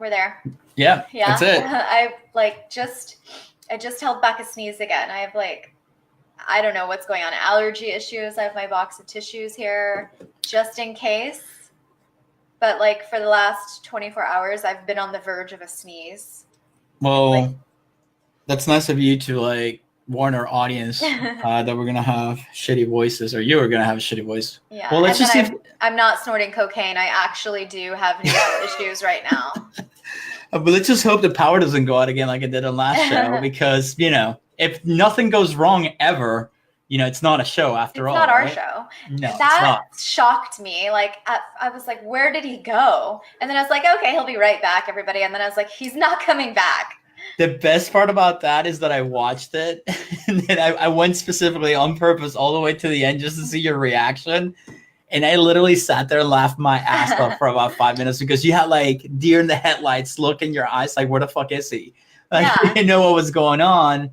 We're there. Yeah, Yeah. that's it. I just held back a sneeze again. I have I don't know what's going on. Allergy issues. I have my box of tissues here just in case. But for the last 24 hours, I've been on the verge of a sneeze. Well, that's nice of you to warn our audience that we're gonna have shitty voices, or you are gonna have a shitty voice. Yeah. Well, let's just see. I'm not snorting cocaine. I actually do have nasal issues right now. But let's just hope the power doesn't go out again like it did on last show, because if nothing goes wrong ever, it's not a show after all. It's not our right? show. No, that shocked me. I was like, where did he go? And then I was like, okay, he'll be right back, everybody. And then I was like, he's not coming back. The best part about that is that I watched it, and then I went specifically on purpose all the way to the end just to see your reaction. And I literally sat there and laughed my ass off for about 5 minutes, because you had deer in the headlights look in your eyes, where the fuck is he? You didn't know what was going on.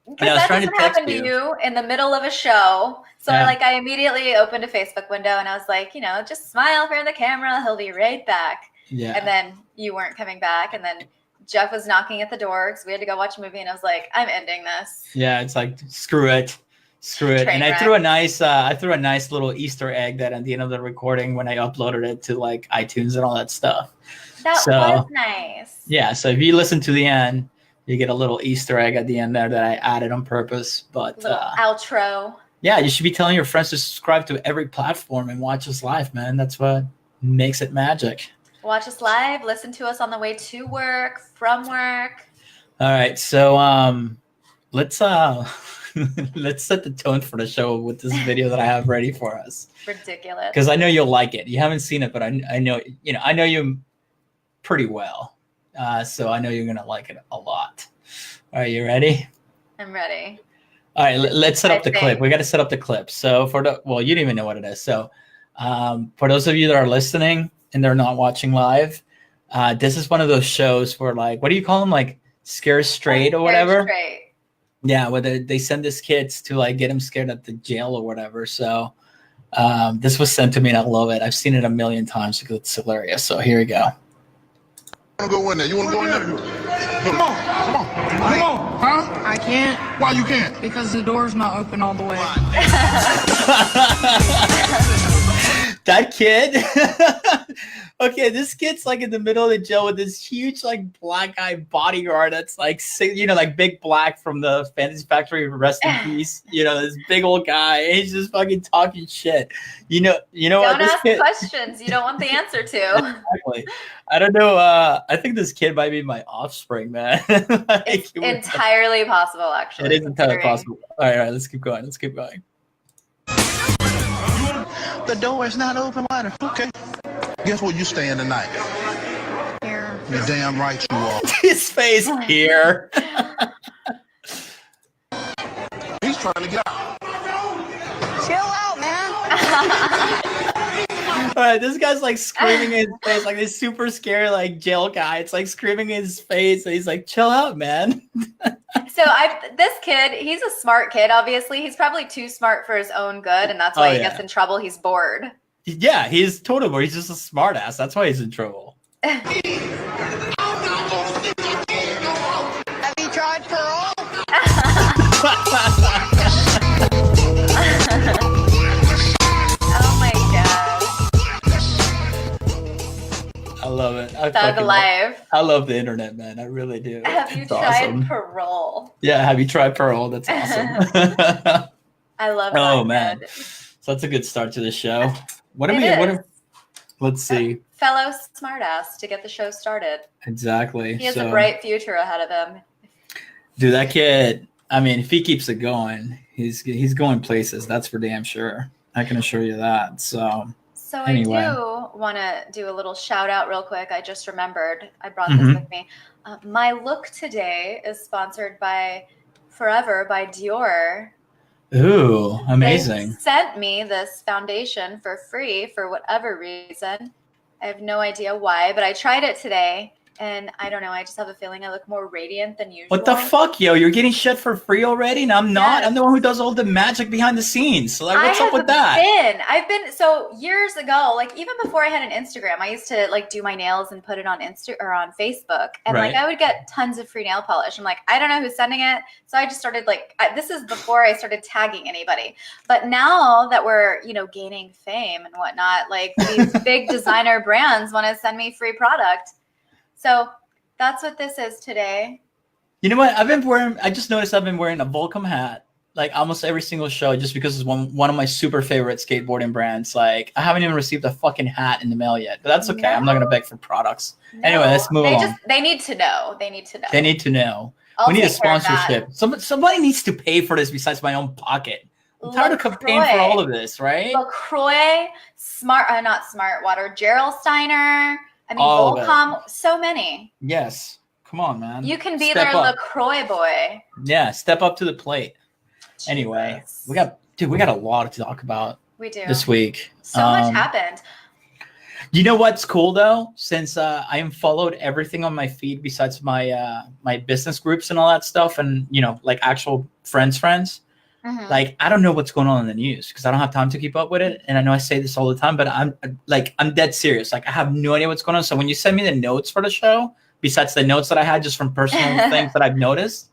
Because that doesn't happen to you in the middle of a show. So I immediately opened a Facebook window and I was like, just smile for the camera. He'll be right back. Yeah. And then you weren't coming back. And then Jeff was knocking at the door because we had to go watch a movie. And I was like, I'm ending this. Yeah, it's screw it. And I threw a nice little Easter egg that at the end of the recording when I uploaded it to iTunes and all that stuff. That was nice. Yeah, so if you listen to the end, you get a little Easter egg at the end there that I added on purpose. But little outro. Yeah, you should be telling your friends to subscribe to every platform and watch us live, man. That's what makes it magic. Watch us live. Listen to us on the way to work, from work. All right, so let's set the tone for the show with this video that I have ready for us. Ridiculous. Because I know you'll like it. You haven't seen it, but I know you pretty well. So I know you're gonna like it a lot. Are you ready? I'm ready. All right, let's set up the clip. We got to set up the clip. So you don't even know what it is. So for those of you that are listening and they're not watching live, this is one of those shows where what do you call them? Scare Straight or whatever? Straight. Yeah, where they send these kids to get them scared at the jail or whatever. So this was sent to me and I love it. I've seen it a million times because it's hilarious. So here we go. You want to go in there? You want to go in there? Come on. Huh? I can't. Why you can't? Because the door's not open all the way. That kid. Okay, this kid's in the middle of the jail with this huge black guy bodyguard that's Big Black from the Fantasy Factory, rest in peace. This big old guy. He's just fucking talking shit. Don't ask questions you don't want the answer to. Exactly. I don't know. I think this kid might be my offspring, man. It's entirely possible, actually. It is entirely possible. All right, let's keep going. The door is not open wider. Okay. Guess where you staying tonight? Here. You're damn right you are. His face here. He's trying to get out. Chill out, man. All right, this guy's screaming in his face, this super scary jail guy. It's screaming in his face, and he's chill out, man. So this kid, he's a smart kid. Obviously, he's probably too smart for his own good, and that's why he gets in trouble. He's bored. Yeah, he's totally bored. He's just a smart ass. That's why he's in trouble. Have you tried parole? Oh my god. I love it. Thug life. I love the internet, man. I really do. Have you tried parole? Yeah, have you tried parole? That's awesome. I love that. Oh, man. So that's a good start to the show. Let's see. Fellow smartass to get the show started. Exactly. He has a bright future ahead of him. Dude, that kid, if he keeps it going, he's going places. That's for damn sure. I can assure you that. So anyway. I do want to do a little shout out real quick. I just remembered. I brought this with me. My look today is sponsored by Forever by Dior. Ooh, amazing. They sent me this foundation for free for whatever reason. I have no idea why, but I tried it today And I don't know, I just have a feeling I look more radiant than usual. What the fuck, yo? You're getting shit for free already, and I'm not. Yes. I'm the one who does all the magic behind the scenes. So like, what's I up with have that? I've been so years ago, like even before I had an Instagram, I used to like do my nails and put it on Insta or on Facebook, and like Right. I would get tons of free nail polish. I'm like, I don't know who's sending it, so I just started like this is before I started tagging anybody. But now that we're gaining fame and whatnot, like these big designer brands want to send me free product. So that's what this is today. You know what? I just noticed I've been wearing a Volcom hat like almost every single show just because it's one of my super favorite skateboarding brands. Like I haven't even received a fucking hat in the mail yet, but that's okay. No. I'm not gonna beg for products. No, Anyway, let's move on. They need to know. They need to know. They need to know. I'll We need a take care of that. sponsorship. Somebody needs to pay for this besides my own pocket. I'm tired of paying for all of this, right? LaCroix, not Smart Water, Gerald Steiner. I mean, All of it. Volcom, so many. Yes. Come on, man. You can be Step their up. LaCroix boy. Yeah, step up to the plate. Anyway, Jesus. we got a lot to talk about We do. this week. So much happened. You know what's cool though? Since I unfollowed everything on my feed besides my my business groups and all that stuff, and like actual friends, Mhm. like I don't know what's going on in the news because I don't have time to keep up with it. And I know I say this all the time, but I'm dead serious. Like I have no idea what's going on. So when you send me the notes for the show, besides the notes that I had just from personal things that I've noticed,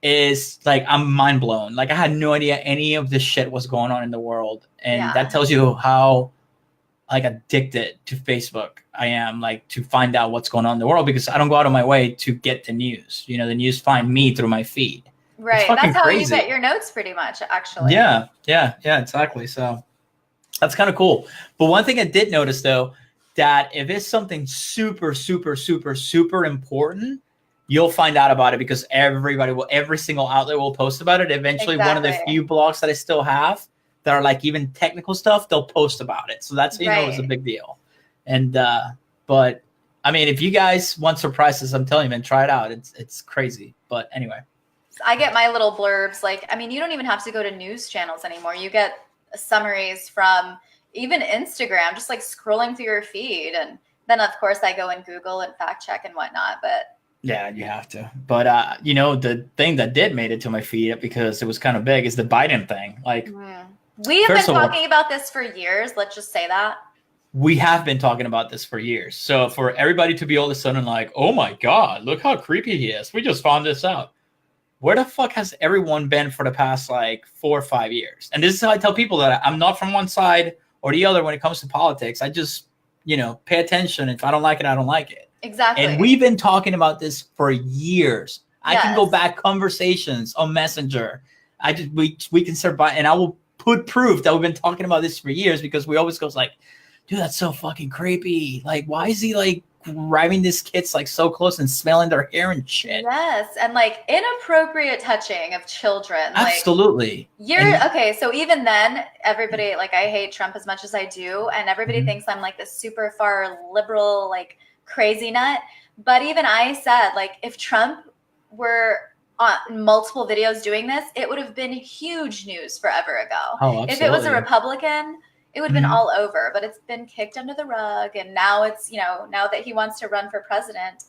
is like I'm mind blown. Like I had no idea any of this shit was going on in the world, and Yeah. that tells you how like addicted to Facebook I am, like to find out what's going on in the world because I don't go out of my way to get the news. The news find me through my feed. Right. fucking That's how crazy. you get your notes pretty much, actually. Yeah, exactly. So that's kind of cool. But one thing I did notice though, that if it's something super, super, super, super important, you'll find out about it because every single outlet will post about it. Eventually, one of the Exactly. few blogs that I still have that are like even technical stuff, they'll post about it. So that's how you know it's a Right. big deal. And but I mean, if you guys want surprises, I'm telling you, man, try it out. It's crazy. But anyway. I get my little blurbs. Like, I mean, you don't even have to go to news channels anymore. You get summaries from even Instagram, just like scrolling through your feed. And then, of course, I go and Google and fact check and whatnot. But Yeah, you have to. But the thing that did made it to my feed because it was kind of big is the Biden thing. Like we have First been of all- talking about this for years. Let's just say that. we have been talking about this for years. So for everybody to be all of a sudden like, oh my God, look how creepy he is. We just found this out. Where the fuck has everyone been for the past like 4 or 5 years? And this is how I tell people that I'm not from one side or the other when it comes to politics. I just, pay attention. If I don't like it, I don't like it. Exactly. And we've been talking about this for years. I can go Yes. back conversations on Messenger. We can survive, and I will put proof that we've been talking about this for years because we always goes like, dude, that's so fucking creepy. Like, why is he like grabbing these kids like so close and smelling their hair and shit? Yes, and like inappropriate touching of children. Absolutely. Okay, so even then, everybody, like, I hate Trump as much as I do, and everybody Mhm. thinks I'm like this super far liberal, like crazy nut. But even I said, like, if Trump were on multiple videos doing this, it would have been huge news forever ago. Oh, If it was a absolutely. Republican, it would have been Mhm. all over. But it's been kicked under the rug, and now it's, now that he wants to run for president.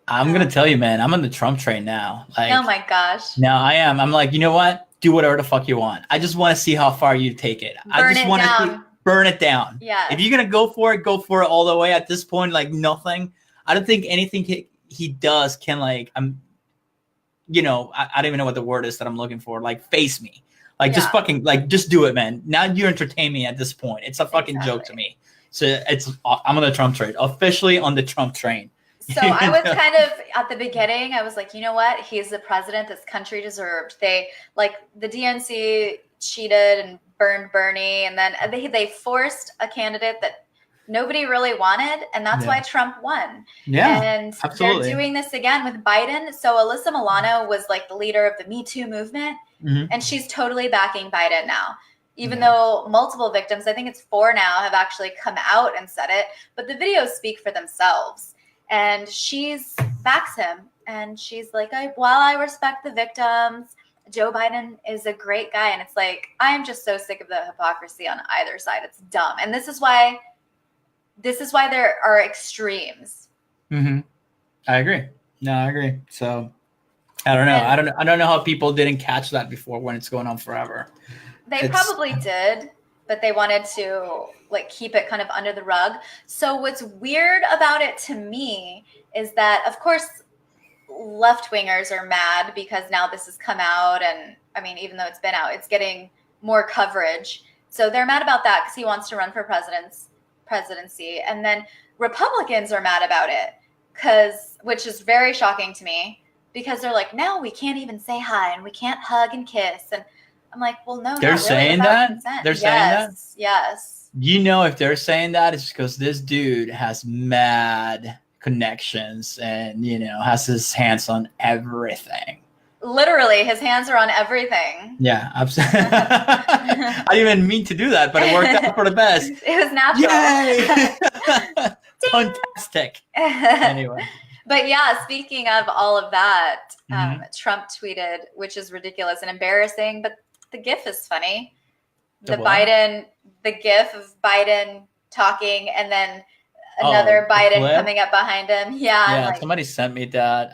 I'm gonna tell you, man, I'm on the Trump train now. Like, Oh my gosh. now I am. I'm like, you know what? Do whatever the fuck you want. I just want to see how far you take it. I Burn just it want to down. burn it down. Yeah. If you're gonna go for it all the way. At this point, like nothing. I don't think anything he does can like I don't even know what the word is that I'm looking for. Like face me. Like just Yeah. fucking like just do it, man. Now you entertain me at this point. It's a fucking joke to me. So I'm on the Trump train. Officially on the Trump train. So I was kind of at the beginning, I was like, you know what? He's the president this country deserved. They like the DNC cheated and burned Bernie, and then they forced a candidate that nobody really wanted, and that's why Trump won. Yeah. And absolutely. they're doing this again with Biden. So Alyssa Milano was like the leader of the Me Too movement, Mhm. and she's totally backing Biden now. Even though multiple victims, I think it's 4 now, have actually come out and said it, but the videos speak for themselves. And she's backs him, and she's like, while I respect the victims, Joe Biden is a great guy. And it's like, I'm just so sick of the hypocrisy on either side. It's dumb. And this is why there are extremes. Mm-hmm. I agree. No, I agree. So I don't know. I don't know how people didn't catch that before when it's going on forever. They probably did, but they wanted to like keep it kind of under the rug. So what's weird about it to me is that, of course, left wingers are mad because now this has come out, and I mean, even though it's been out, it's getting more coverage. So they're mad about that because he wants to run for presidency, and then Republicans are mad about it which is very shocking to me, because they're like, now we can't even say hi and we can't hug and kiss, and I'm like, well, no, they're saying that. Consent. They're saying that. Yes. You know, if they're saying that, it's because this dude has mad connections and, you know, has his hands on everything. Literally, his hands are on everything. Yeah, absolutely. I didn't even mean to do that, but it worked out for the best. It was natural. Yay! Fantastic. Anyway. But yeah, speaking of all of that, Trump tweeted, which is ridiculous and embarrassing, but the GIF is funny. The GIF of Biden talking, and then another Biden coming up behind him. Yeah, somebody sent me that.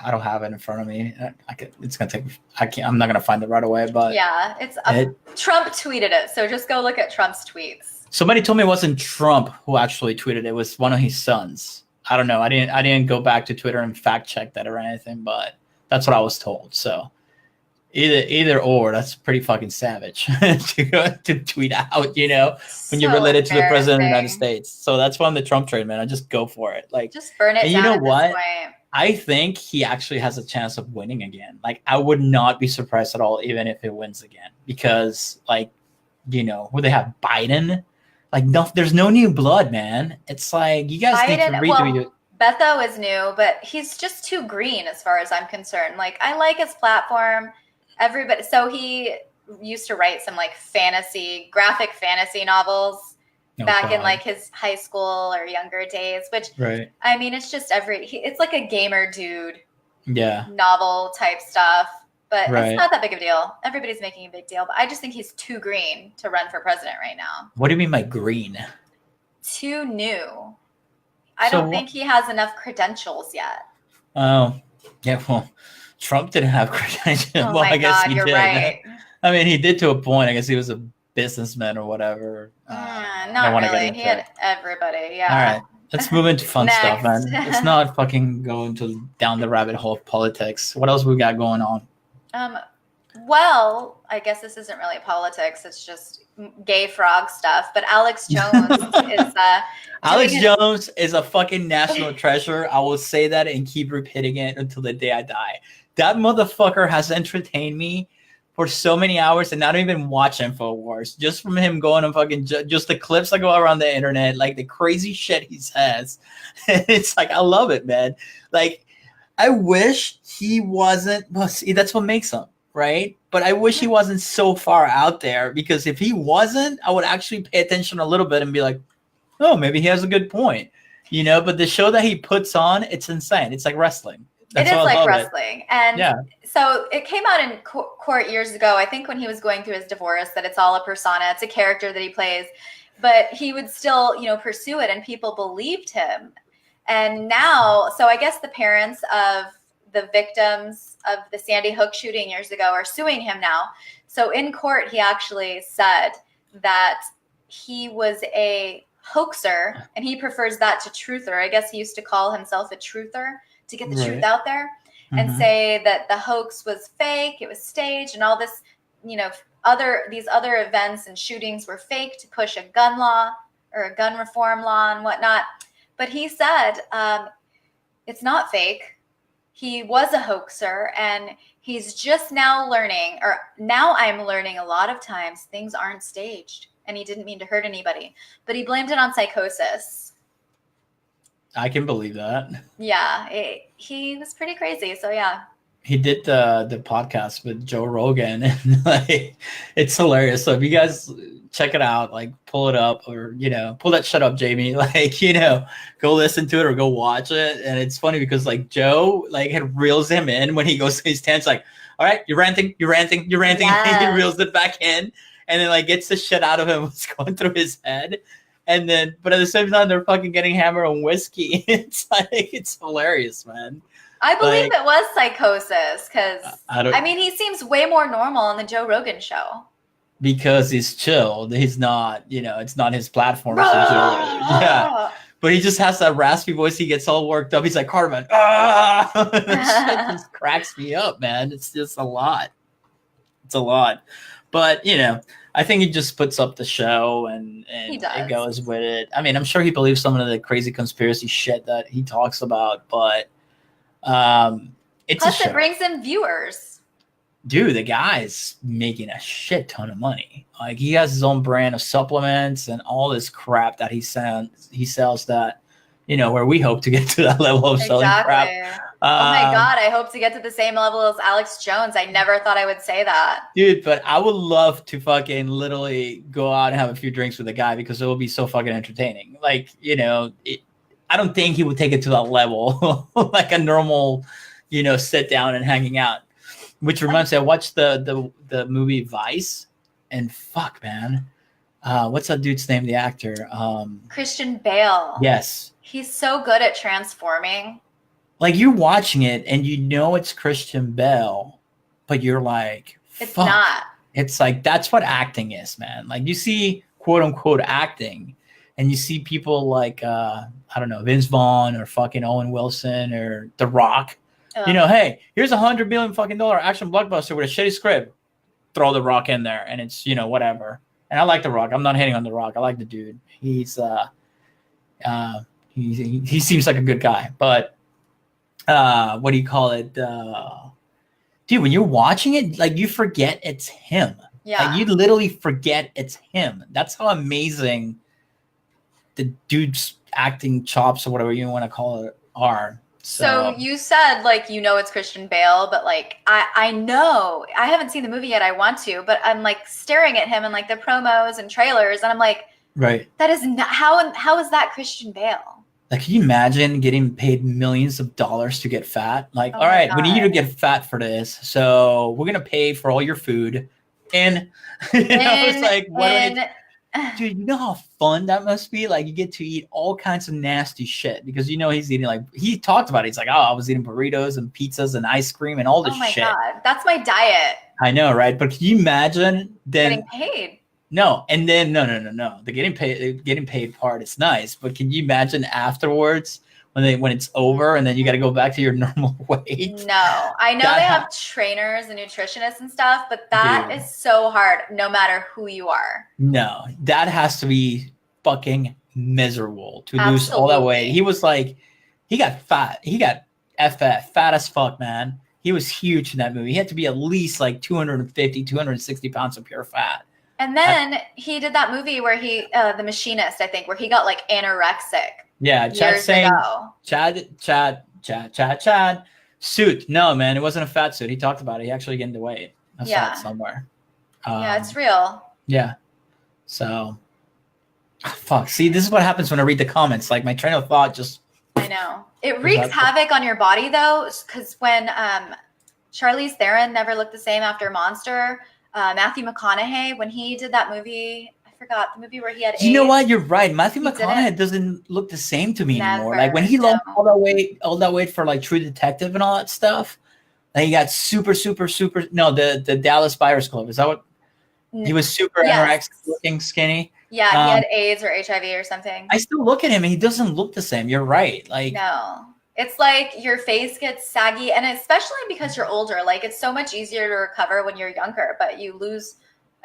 I don't have it in front of me. It's gonna take. I'm not gonna find it right away. But yeah, Trump tweeted it, so just go look at Trump's tweets. Somebody told me it wasn't Trump who actually tweeted it. It was one of his sons. I don't know. I didn't go back to Twitter and fact check that or anything, but that's what I was told. So either or, that's pretty fucking savage to tweet out, you know, when you're related to the president of the United States. So that's why I'm the Trump trade, man. I just go for it. Like, just burn it down. You know what? This point. I think he actually has a chance of winning again. Like, I would not be surprised at all, even if it wins again, because, like, you know, who they have, Biden. Like, no, there's no new blood, man. It's like, you guys need to redo it. Beto is new, but he's just too green as far as I'm concerned. Like, I like his platform. Everybody. So he used to write some like graphic fantasy novels back in like his high school or younger days, which I mean, it's just it's like a gamer dude. Yeah. Novel type stuff. But it's not that big of a deal. Everybody's making a big deal. But I just think he's too green to run for president right now. What do you mean by green? Too new. I don't think he has enough credentials yet. Oh, yeah. Well, Trump didn't have credentials. Oh my God, you're right. I mean, he did to a point. I guess he was a businessman or whatever. Not really. He had everybody. Yeah. All right. Let's move into fun stuff, man. It's not fucking going down the rabbit hole of politics. What else we got going on? Well, I guess this isn't really politics. It's just gay frog stuff. But Alex Jones is Jones is a fucking national treasure. I will say that and keep repeating it until the day I die. That motherfucker has entertained me for so many hours, and I don't even watch InfoWars. Just from him going and fucking just the clips that go around the internet, like the crazy shit he says. It's like, I love it, man. Like, I wish he wasn't. Well, see, that's what makes him, right? But I wish he wasn't so far out there, because if he wasn't, I would actually pay attention a little bit and be like, oh, maybe he has a good point, you know. But the show that he puts on, it's insane. It's like wrestling. It is like wrestling. And so it came out in court years ago, I think when he was going through his divorce, that it's all a persona. It's a character that he plays. But he would still, you know, pursue it, and people believed him. And now, so I guess the parents of the victims of the Sandy Hook shooting years ago are suing him now. So in court, he actually said that he was a hoaxer, and he prefers that to truther. I guess he used to call himself a truther, to get the truth out there, and say that the hoax was fake, it was staged, and all this, you know, these other events and shootings were fake to push a gun law or a gun reform law and whatnot. But he said it's not fake. He was a hoaxer, and he's just now learning, or now I'm learning a lot of times things aren't staged, and he didn't mean to hurt anybody, but he blamed it on psychosis. I can believe that. Yeah, he was pretty crazy. So yeah, he did the podcast with Joe Rogan, and like, it's hilarious. So if you guys check it out, like, pull it up, or, you know, pull that shit up, Jamie. Like, you know, go listen to it or go watch it. And it's funny because like Joe like reels him in when he goes to his tents, like, all right, you're ranting. Yes. And he reels it back in, and then like gets the shit out of him what's going through his head. And then, but at the same time, they're fucking getting hammered on whiskey. It's like, it's hilarious, man. I believe Like, it was psychosis because, I don't, I mean, he seems way more normal on the Joe Rogan show. because he's chilled. He's not, it's not his platform. So yeah. But he just has that raspy voice. He gets all worked up. He's like, Cartman, ah! That shit just cracks me up, man. It's just a lot. It's a lot. But, I think he just puts up the show and it goes with it. I mean, I'm sure he believes some of the crazy conspiracy shit that he talks about, but it's Plus, a show. it brings in viewers. Dude, the guy's making a shit ton of money. Like, he has his own brand of supplements and all this crap that he sells that, where we hope to get to that level of selling crap. Oh my God, I hope to get to the same level as Alex Jones. I never thought I would say that. Dude, but I would love to fucking literally go out and have a few drinks with the guy because it will be so fucking entertaining. Like, I don't think he would take it to that level like a normal, sit down and hanging out. Which reminds me, I watched the movie Vice, and fuck, man, what's that dude's name? The actor, Christian Bale. Yes, he's so good at transforming. Like, you're watching it, and it's Christian Bale, but you're like, it's fuck. not. It's like, that's what acting is, man. Like, you see quote unquote acting, and you see people like I don't know, Vince Vaughn or fucking Owen Wilson or The Rock. Hey, here's $100 million fucking dollar action blockbuster with a shitty script. Throw The Rock in there, and it's whatever. And I like The Rock. I'm not hating on The Rock. I like the dude. He's he seems like a good guy. But what do you call it? Dude, when you're watching it, like, you forget it's him. Yeah, like, you literally forget it's him. That's how amazing the dude's acting chops or whatever you want to call it are. So you said, like, it's Christian Bale, but, like, I know, I haven't seen the movie yet. I want to, but I'm, like, staring at him in, like, the promos and trailers, and I'm like, right, that is not, how is that Christian Bale? Like, can you imagine getting paid millions of dollars to get fat? Like, all right, we need you to get fat for this, so we're gonna pay for all your food, and it's like, what do I need? Dude, you know how fun that must be? Like, you get to eat all kinds of nasty shit because he's eating, like, he talked about it. He's like, oh, I was eating burritos and pizzas and ice cream and all this shit. Oh my God, that's my diet. I know, right? But can you imagine then getting paid? No, and then no. The getting paid part is nice, but can you imagine afterwards when it's over and then you got to go back to your normal weight? No, I know they have trainers and nutritionists and stuff, but that is so hard no matter who you are. No, that has to be fucking miserable to lose all that weight. He was like, he got fat. He got fat as fuck, man. He was huge in that movie. He had to be at least like 250, 260 pounds of pure fat. And then he did that movie where he, The Machinist, I think, where he got like anorexic. Yeah, Chad's saying, Chad, suit. No, man, it wasn't a fat suit. He talked about it. He actually gained the weight. I saw it somewhere. Yeah, it's real. Yeah. So, fuck. See, this is what happens when I read the comments. Like, my train of thought just... I know. It wreaks havoc on your body, though, because when Charlize Theron never looked the same after Monster, Matthew McConaughey, when he did that movie... I forgot the movie where he had AIDS. You know what? You're right. Matthew McConaughey doesn't look the same to me anymore. Like, when he lost all that weight for like True Detective and all that stuff, and he got super. No, the Dallas Buyers Club. Is that what? He was super anorexic looking, skinny. Yeah, he had AIDS or HIV or something. I still look at him and he doesn't look the same. You're right. Like, no. It's like your face gets saggy, and especially because you're older. Like, it's so much easier to recover when you're younger, but you lose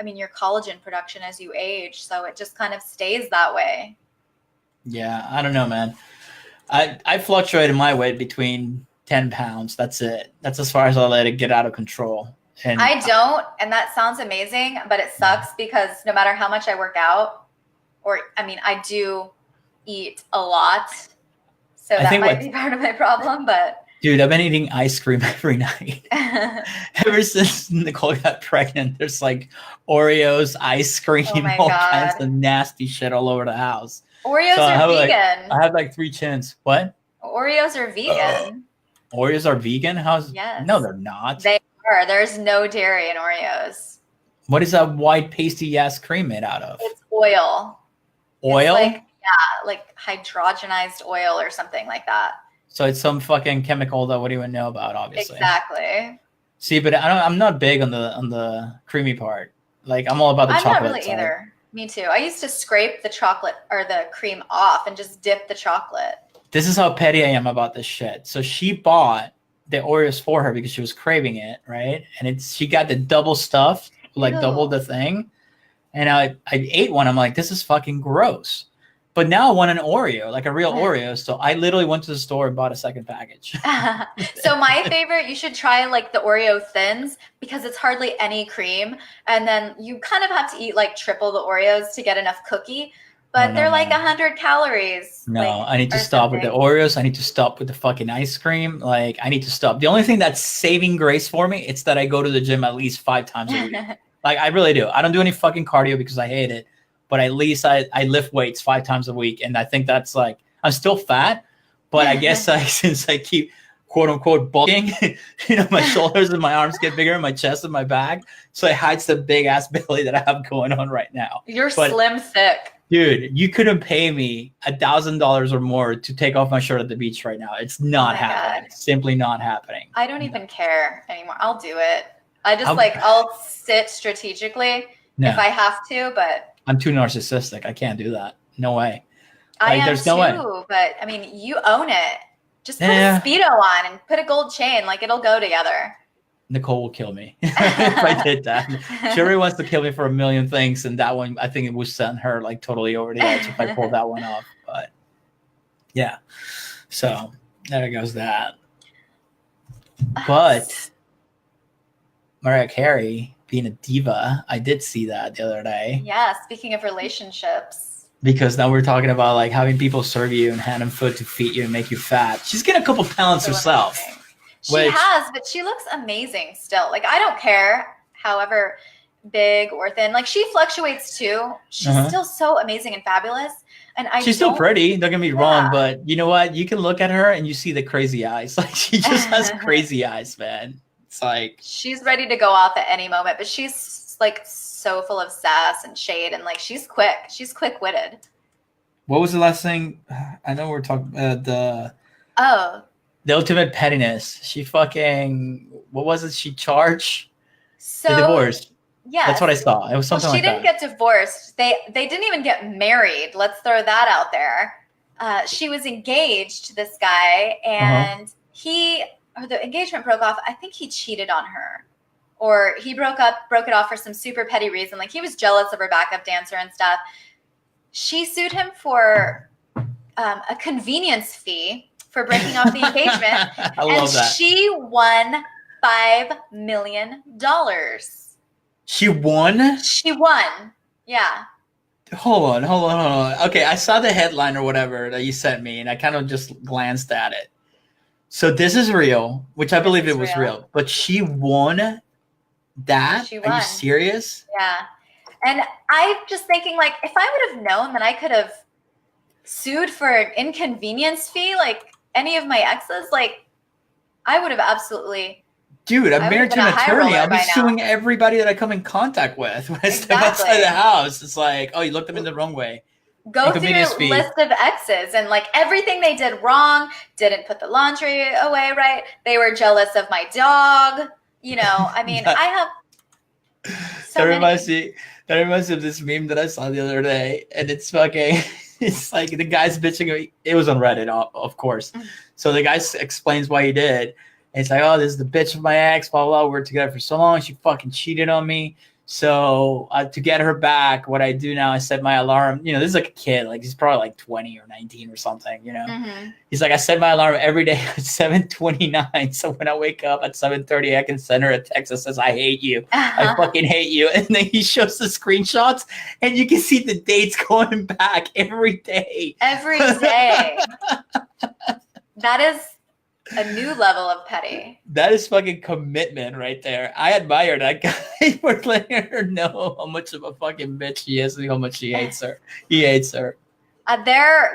your collagen production as you age, so it just kind of stays that way. Yeah, I don't know, man. I fluctuate in my weight between 10 pounds. That's it. That's as far as I let it get out of control. And I don't, and that sounds amazing, but it sucks because no matter how much I work out, I do eat a lot, so that might be part of my problem, but... Dude, I've been eating ice cream every night. Ever since Nicole got pregnant, there's like Oreos, ice cream, all kinds of nasty shit all over the house. Oreos are vegan. I have like 3 chins. What? Oreos are vegan. Oreos are vegan? Yes. No, they're not. They are. There's no dairy in Oreos. What is that white pasty ass cream made out of? It's oil. Oil? It's like hydrogenized oil or something like that. So it's some fucking chemical that we don't even know about, obviously. Exactly. See, but I'm not big on the creamy part. Like I'm all about the I'm chocolate not really side. either. Me too. I used to scrape the chocolate or the cream off and just dip the chocolate. This is how petty I am about this shit. So she bought the Oreos for her because she was craving it, right? And she got the double stuffed, like Ew. double the thing. And I ate one. I'm like, this is fucking gross. But now I want an Oreo, like a real Oreo. So I literally went to the store and bought a second package. So my favorite, you should try like the Oreo thins because it's hardly any cream. And then you kind of have to eat like triple the Oreos to get enough cookie. But they're like 100 calories. No, like, I need to or stop with the something. Oreos. I need to stop with the fucking ice cream. Like, I need to stop. The only thing that's saving grace for me, it's that I go to the gym at least 5 times a week. Like, I really do. I don't do any fucking cardio because I hate it. But at least I lift weights 5 times a week. And I think that's like, I'm still fat. But I guess since I keep, quote unquote, bulking, my shoulders and my arms get bigger and my chest and my back. So it hides the big ass belly that I have going on right now. You're slim thick. Dude, you couldn't pay me $1,000 or more to take off my shirt at the beach right now. It's not happening. It's simply not happening. I don't even care anymore. I'll do it. I'll sit strategically if I have to, but I'm too narcissistic. I can't do that. No way. I am there's too, no way. but I mean, you own it. Just put a Speedo on and put a gold chain. Like, it'll go together. Nicole will kill me if I did that. She already wants to kill me for a million things, and that one, I think it would send her like totally over the edge if I pulled that one off. But yeah, so there goes that. But Mariah Carey being a diva, I did see that the other day. Yeah, speaking of relationships. Because now we're talking about like having people serve you and hand them food to feed you and make you fat. She's getting a couple pounds herself. Amazing. She has, but she looks amazing still. Like, I don't care however big or thin. Like, she fluctuates too. She's still so amazing and fabulous. And she's still pretty, don't get me wrong, but you know what? You can look at her and you see the crazy eyes. Like, she just has crazy eyes, man. It's like she's ready to go off at any moment, but she's like so full of sass and shade, and like she's quick. She's quick-witted. What was the last thing? I know we're talking the ultimate pettiness. She fucking, what was it? She charged the divorce. Yeah, that's what I saw. It was something like that. She didn't get divorced. They didn't even get married. Let's throw that out there. She was engaged to this guy, and the engagement broke off. I think he cheated on her, or he broke it off for some super petty reason. Like, he was jealous of her backup dancer and stuff. She sued him for a convenience fee for breaking off the engagement. I love that. She won $5 million. She won? She won. Yeah. Hold on. Okay, I saw the headline or whatever that you sent me, and I kind of just glanced at it. So this is real, which I believe it was real. But she won that? She won. Are you serious? Yeah. And I'm just thinking, like, if I would have known that I could have sued for an inconvenience fee, like any of my exes, like, I would have absolutely. Dude, I'm married to an attorney. I'll be suing everybody that I come in contact with when I step outside the house. It's like, oh, you looked them in the wrong way. Go through your list of exes and like everything they did wrong, didn't put the laundry away right. They were jealous of my dog. I mean, I have so that reminds me of this meme that I saw the other day, and it's fucking, it's like the guy's bitching. It was on Reddit, of course. So the guy explains why he did. And it's like, oh, this is the bitch of my ex, blah, blah, blah. We're together for so long. She fucking cheated on me. So to get her back, what I do now, I set my alarm. This is like a kid. Like, he's probably like 20 or 19 or something, He's like, I set my alarm every day at 7:29. So when I wake up at 7:30, I can send her a text that says, I hate you. I fucking hate you. And then he shows the screenshots, and you can see the dates going back every day. Every day. That is a new level of petty. That is fucking commitment right there. I admire that guy for letting her know how much of a fucking bitch she is and how much she hates her. He hates her.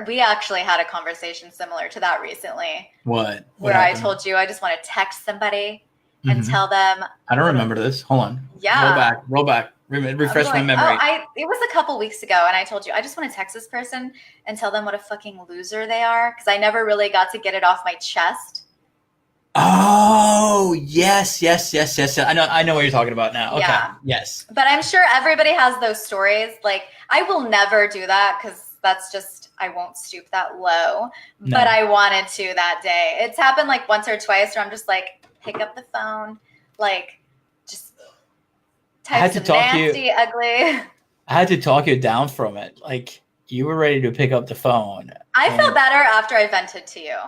We actually had a conversation similar to that recently. What where happened? I told you I just want to text somebody and tell them. I don't remember this. Hold on. Yeah. Roll refresh my going, memory. it was a couple weeks ago, and I told you I just want to text this person and tell them what a fucking loser they are because I never really got to get it off my chest. Oh, yes. I know what you're talking about now. Okay. Yeah. Yes. But I'm sure everybody has those stories. Like, I will never do that because that's just, I won't stoop that low. No. But I wanted to that day. It's happened like once or twice where I'm just like, pick up the phone, like, just type some nasty, ugly. I had to talk you down from it. Like, you were ready to pick up the phone. I feel better after I vented to you.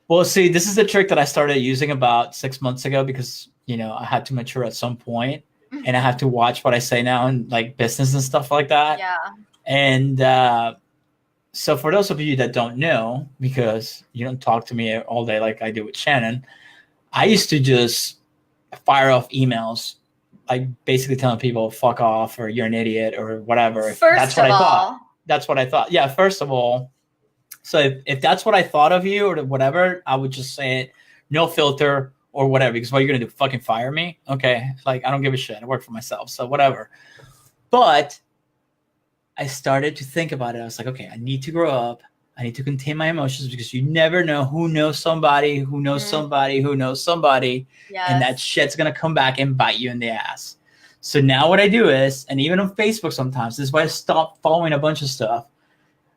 Well, see, this is a trick that I started using about 6 months ago because, I had to mature at some point, and I have to watch what I say now in like business and stuff like that. Yeah. And so for those of you that don't know, because you don't talk to me all day like I do with Shannon, I used to just fire off emails, like basically telling people, fuck off, or you're an idiot, or whatever. That's what I thought. Yeah, first of all. So if that's what I thought of you or whatever, I would just say it, no filter or whatever, because what you're going to do, fucking fire me? Okay. Like, I don't give a shit. I work for myself. So whatever. But I started to think about it. I was like, okay, I need to grow up. I need to contain my emotions because you never know who knows somebody, who knows somebody, who knows somebody. Yes. And that shit's going to come back and bite you in the ass. So now what I do is, and even on Facebook sometimes, this is why I stopped following a bunch of stuff.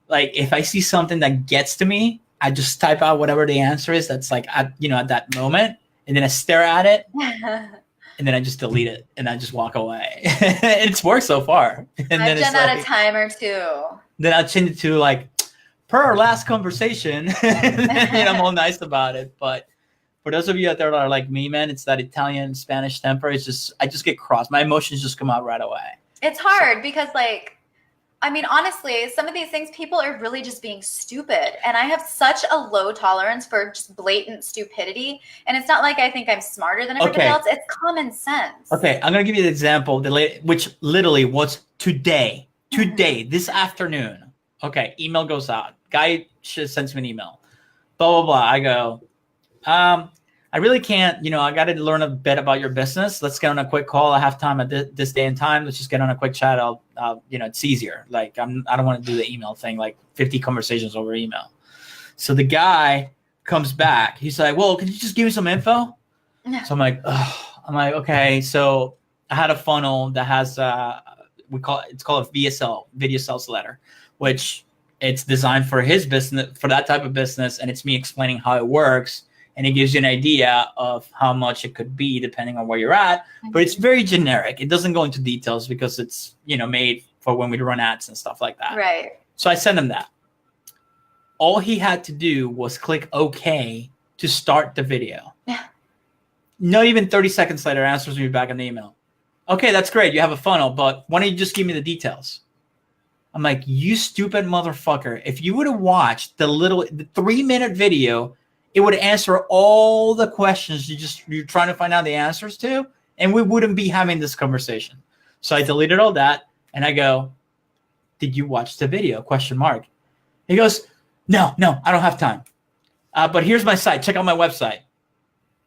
Like, if I see something that gets to me, I just type out whatever the answer is that's like at that moment, and then I stare at it, and then I just delete it, and I just walk away. It's worked so far. And I've done that a time or two. Then I'll change it to like, per our last conversation, and I'm all nice about it. But for those of you out there that are like me, man, it's that Italian, Spanish temper. It's just, I just get cross. My emotions just come out right away. It's hard because like, I mean, honestly, some of these things, people are really just being stupid. And I have such a low tolerance for just blatant stupidity. And it's not like I think I'm smarter than everybody else. It's common sense. Okay, I'm going to give you an example, which literally was today, this afternoon. Okay, email goes out. Guy sends me an email. Blah, blah, blah. I go, I really can't, I got to learn a bit about your business. Let's get on a quick call. I have time at this day and time. Let's just get on a quick chat. I'll it's easier. Like, I don't want to do the email thing, like 50 conversations over email. So the guy comes back. He's like, well, can you just give me some info? So I'm like, okay. So I had a funnel that has, it's called a VSL, video sales letter, which it's designed for his business, for that type of business. And it's me explaining how it works. And it gives you an idea of how much it could be depending on where you're at. But it's very generic. It doesn't go into details because it's, made for when we run ads and stuff like that. Right. So I sent him that. All he had to do was click OK to start the video. Yeah. Not even 30 seconds later, answers me back in the email. Okay, that's great. You have a funnel, but why don't you just give me the details? I'm like, you stupid motherfucker. If you would have watched the 3-minute video, it would answer all the questions you're trying to find out the answers to, and we wouldn't be having this conversation. So I deleted all that, and I go, did you watch the video? ? He goes, no, I don't have time. But here's my site. Check out my website.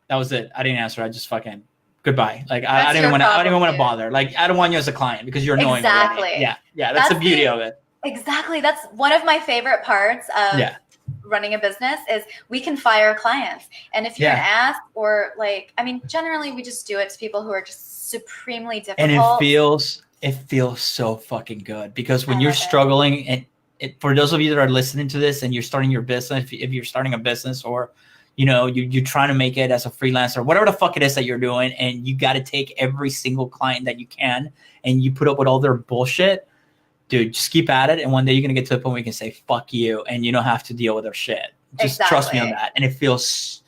That was it. I didn't answer. I just fucking goodbye. Like, I didn't even want to bother. Like, I don't want you as a client because you're annoying. Exactly. Already. Yeah. That's the beauty of it. Exactly. That's one of my favorite parts of running a business is we can fire clients. And if you're an ass or like, I mean, generally we just do it to people who are just supremely difficult. And it feels so fucking good because when you're struggling, and for those of you that are listening to this and you're starting your business, if you're starting a business or, you're trying to make it as a freelancer, whatever the fuck it is that you're doing, and you got to take every single client that you can and you put up with all their bullshit, dude, just keep at it. And one day you're going to get to the point where you can say, fuck you. And you don't have to deal with their shit. Just trust me on that. And it feels,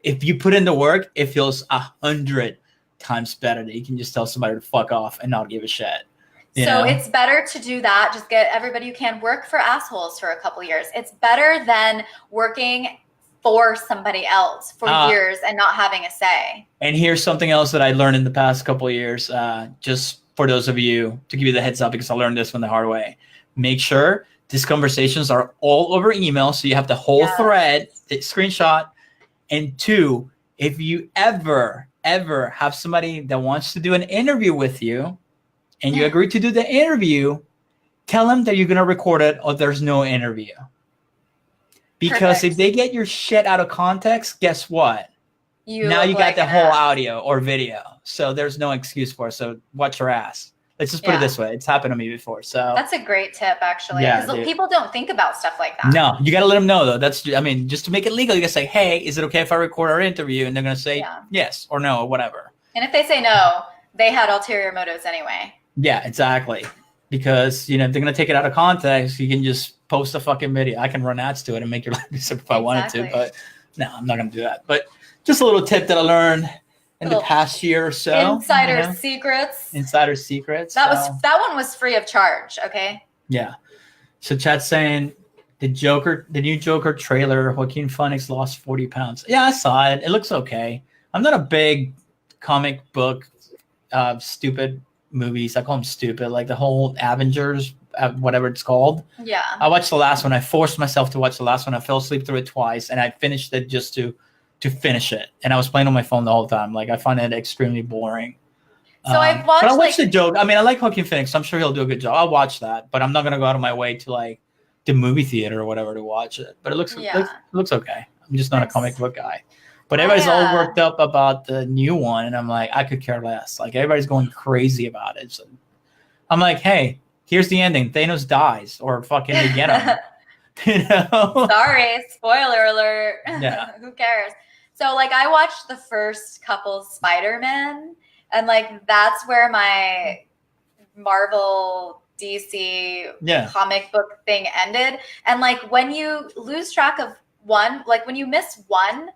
if you put in the work, it feels 100 times better that you can just tell somebody to fuck off and not give a shit. So it's better to do that. Just get everybody you can. Work for assholes for a couple years. It's better than working for somebody else for years and not having a say. And here's something else that I learned in the past couple of years, just for those of you, to give you the heads up, because I learned this one the hard way. Make sure these conversations are all over email, so you have the whole thread, the screenshot. And 2, if you ever have somebody that wants to do an interview with you, and you agree to do the interview, tell them that you're going to record it or there's no interview. Because Perfect. if they get your shit out of context, guess what? Now look you got like the an whole ass. audio or video. So there's no excuse for it. So watch your ass. Let's just put it Yeah. this way. It's happened to me before. So That's a great tip, actually, Yeah, because dude. people don't think about stuff like that. no, you got to let them know though. Just to make it legal, you got to say, hey, is it okay if I record our interview? And they're going to say Yeah. yes or no or whatever. And if they say no, they had ulterior motives anyway. Yeah, exactly. Because, if they're going to take it out of context, you can just post a fucking video. I can run ads to it and make your life easier if I wanted to, Exactly. but no, I'm not going to do that. But just a little tip that I learned in the Little past year or so. Insider secrets. Insider secrets. That so, one was free of charge. Okay. Yeah. So chat's saying the new Joker trailer, Joaquin Phoenix lost 40 pounds. Yeah, I saw it. It looks okay. I'm not a big comic book stupid movies. I call them stupid, like the whole Avengers, whatever it's called. Yeah. I watched the last one. I forced myself to watch the last one. I fell asleep through it twice, and I finished it just to finish it. And I was playing on my phone the whole time. Like I find it extremely boring. So I've watched. But I watched the joke. I mean, I like Joaquin Phoenix. So I'm sure he'll do a good job. I'll watch that, but I'm not gonna go out of my way to like the movie theater or whatever to watch it. But it looks okay. I'm just not a comic book guy. But everybody's all worked up about the new one, and I'm like, I could care less. Like everybody's going crazy about it. So I'm like, hey, here's the ending. Thanos dies, or fucking they get him. Sorry, spoiler alert. Yeah. Who cares? So like I watched the first couple Spider-Man, and like that's where my Marvel DC comic book thing ended. And like when you lose track of one, like when you miss one,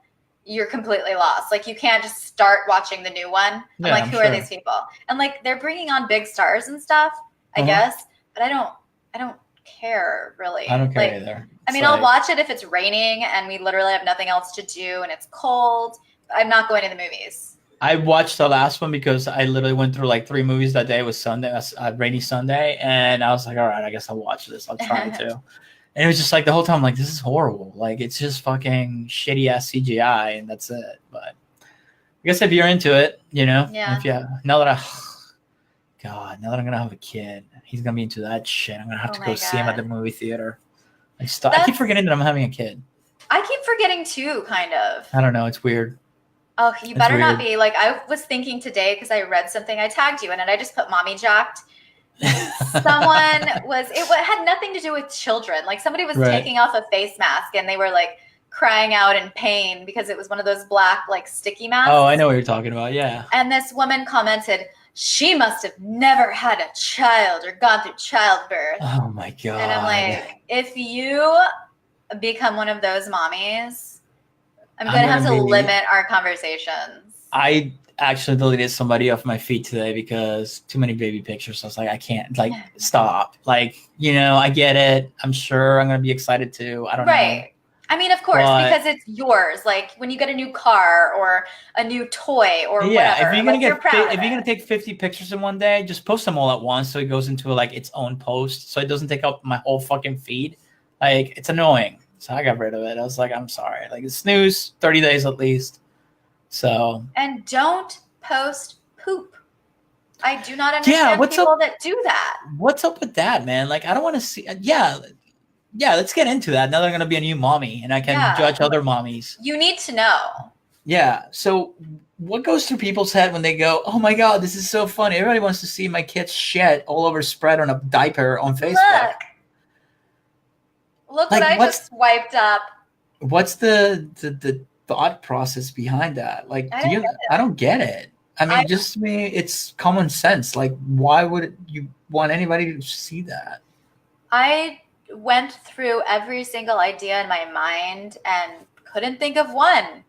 you're completely lost. Like you can't just start watching the new one. I'm like, who are these people? And like they're bringing on big stars and stuff, I guess, but I don't care really. I don't care either. I mean, I'll watch it if it's raining and we literally have nothing else to do and it's cold. I'm not going to the movies. I watched the last one because I literally went through like 3 movies that day. It was Sunday, rainy Sunday, and I was like, all right, I guess I'll watch this. I'll try to. And it was just like the whole time, like, this is horrible. Like, it's just fucking shitty ass CGI, and that's it. But I guess if you're into it, Yeah. Now that I'm gonna have a kid, he's gonna be into that shit. I'm gonna have to go see him at the movie theater. I keep forgetting that I'm having a kid. I keep forgetting too, kind of. I don't know. It's weird. Oh, you better not be. Like, I was thinking today because I read something, I tagged you in it. I just put mommy jacked. Someone had nothing to do with children. Like somebody was taking off a face mask and they were like crying out in pain because it was one of those black like sticky masks. Oh, I know what you're talking about. Yeah. And this woman commented, she must have never had a child or gone through childbirth. Oh my God. And I'm like, if you become one of those mommies, I'm going to have to limit our conversations. I actually deleted somebody off my feed today because too many baby pictures. So I was like, I can't, like, stop. Like, I get it. I'm sure I'm going to be excited too. I don't know. Right. I mean, of course, because it's yours. Like when you get a new car or a new toy or whatever. If you're going to take 50 pictures in one day, just post them all at once. So it goes into like its own post. So it doesn't take up my whole fucking feed. Like it's annoying. So I got rid of it. I was like, I'm sorry. Like it's snooze, 30 days at least. So. And don't post poop. I do not understand people that do that. What's up with that, man? Like, I don't want to see. Yeah, let's get into that. Now they're going to be a new mommy, and I can judge other mommies. You need to know. Yeah. So what goes through people's head when they go, oh, my God, this is so funny. Everybody wants to see my kid's shit all over spread on a diaper on Facebook. Look like, what I just wiped up. What's the thought process behind that? Like, I don't get it. I mean, just to me, it's common sense. Like, why would you want anybody to see that? I went through every single idea in my mind and couldn't think of one.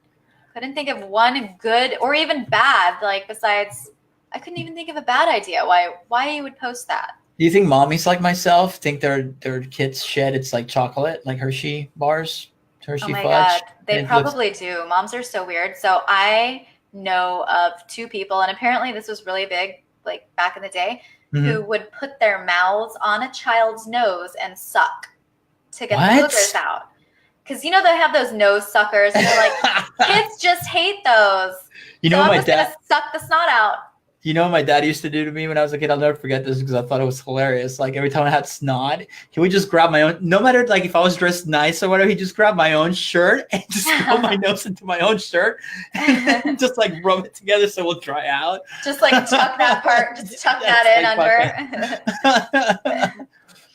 Couldn't think of one good or even bad. Like, besides, I couldn't even think of a bad idea. Why you would post that? Do you think mommies like myself think their kids' shit, it's like chocolate, like Hershey bars, Hershey fudge? God, they probably do. Moms are so weird. So I know of 2 people, and apparently this was really big, like back in the day, who would put their mouths on a child's nose and suck to get the boogers out. Because they have those nose suckers, and they're like, kids just hate those. You know, so my I'm just gonna suck the snot out. You know what my dad used to do to me when I was a kid? I'll never forget this because I thought it was hilarious. Like every time I had snot, he would just grab my own, no matter like if I was dressed nice or whatever, he'd just grab my own shirt and just put my nose into my own shirt and just like rub it together so it will dry out. Just like tuck that part, just tuck that in under.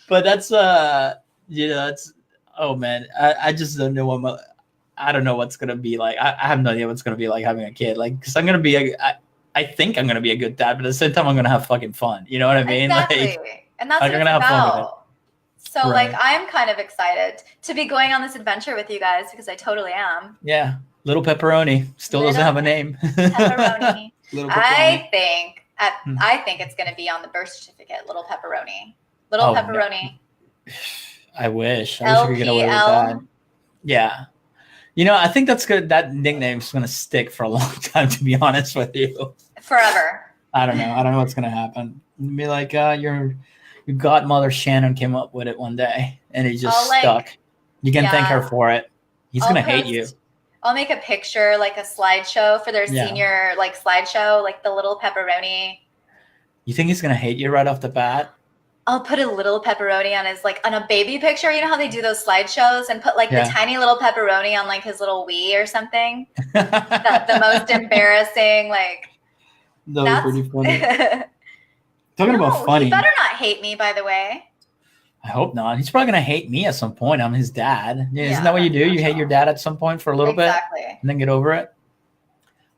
But that's that's oh man, I just don't know I don't know what's gonna be like. I have no idea what's gonna be like having a kid. Like, because I'm gonna be I think I'm gonna be a good dad, but at the same time, I'm gonna have fucking fun. You know what I mean? Exactly. Like, and that's what you're it's gonna have fun with about. So, Right. like, I'm kind of excited to be going on this adventure with you guys because I totally am. Yeah, little pepperoni still doesn't Little have a name. Pepperoni. Little pepperoni. I think Hmm. I think it's going to be on the birth certificate. Little pepperoni. Little Oh, no. pepperoni. I wish I could get away with LPL. that. Yeah. You know, I think that's good. That nickname's going to stick for a long time, to be honest with you. Forever. I don't know. I don't know what's going to happen. It'd be like your godmother Shanon came up with it one day, and it just stuck. You can thank her for it. He's going to hate you. I'll make a picture, like a slideshow for their Yeah. senior, like slideshow, like the little pepperoni. You think he's going to hate you right off the bat? I'll put a little pepperoni on his, like, on a baby picture. You know how they do those slideshows and put, like, the tiny little pepperoni on, like, his little Wii or something? the most embarrassing, like. That was pretty funny. Talking about funny. He better not hate me, by the way. I hope not. He's probably going to hate me at some point. I'm his dad. Yeah, isn't that what you do? You hate your dad at some point for a little bit and then get over it?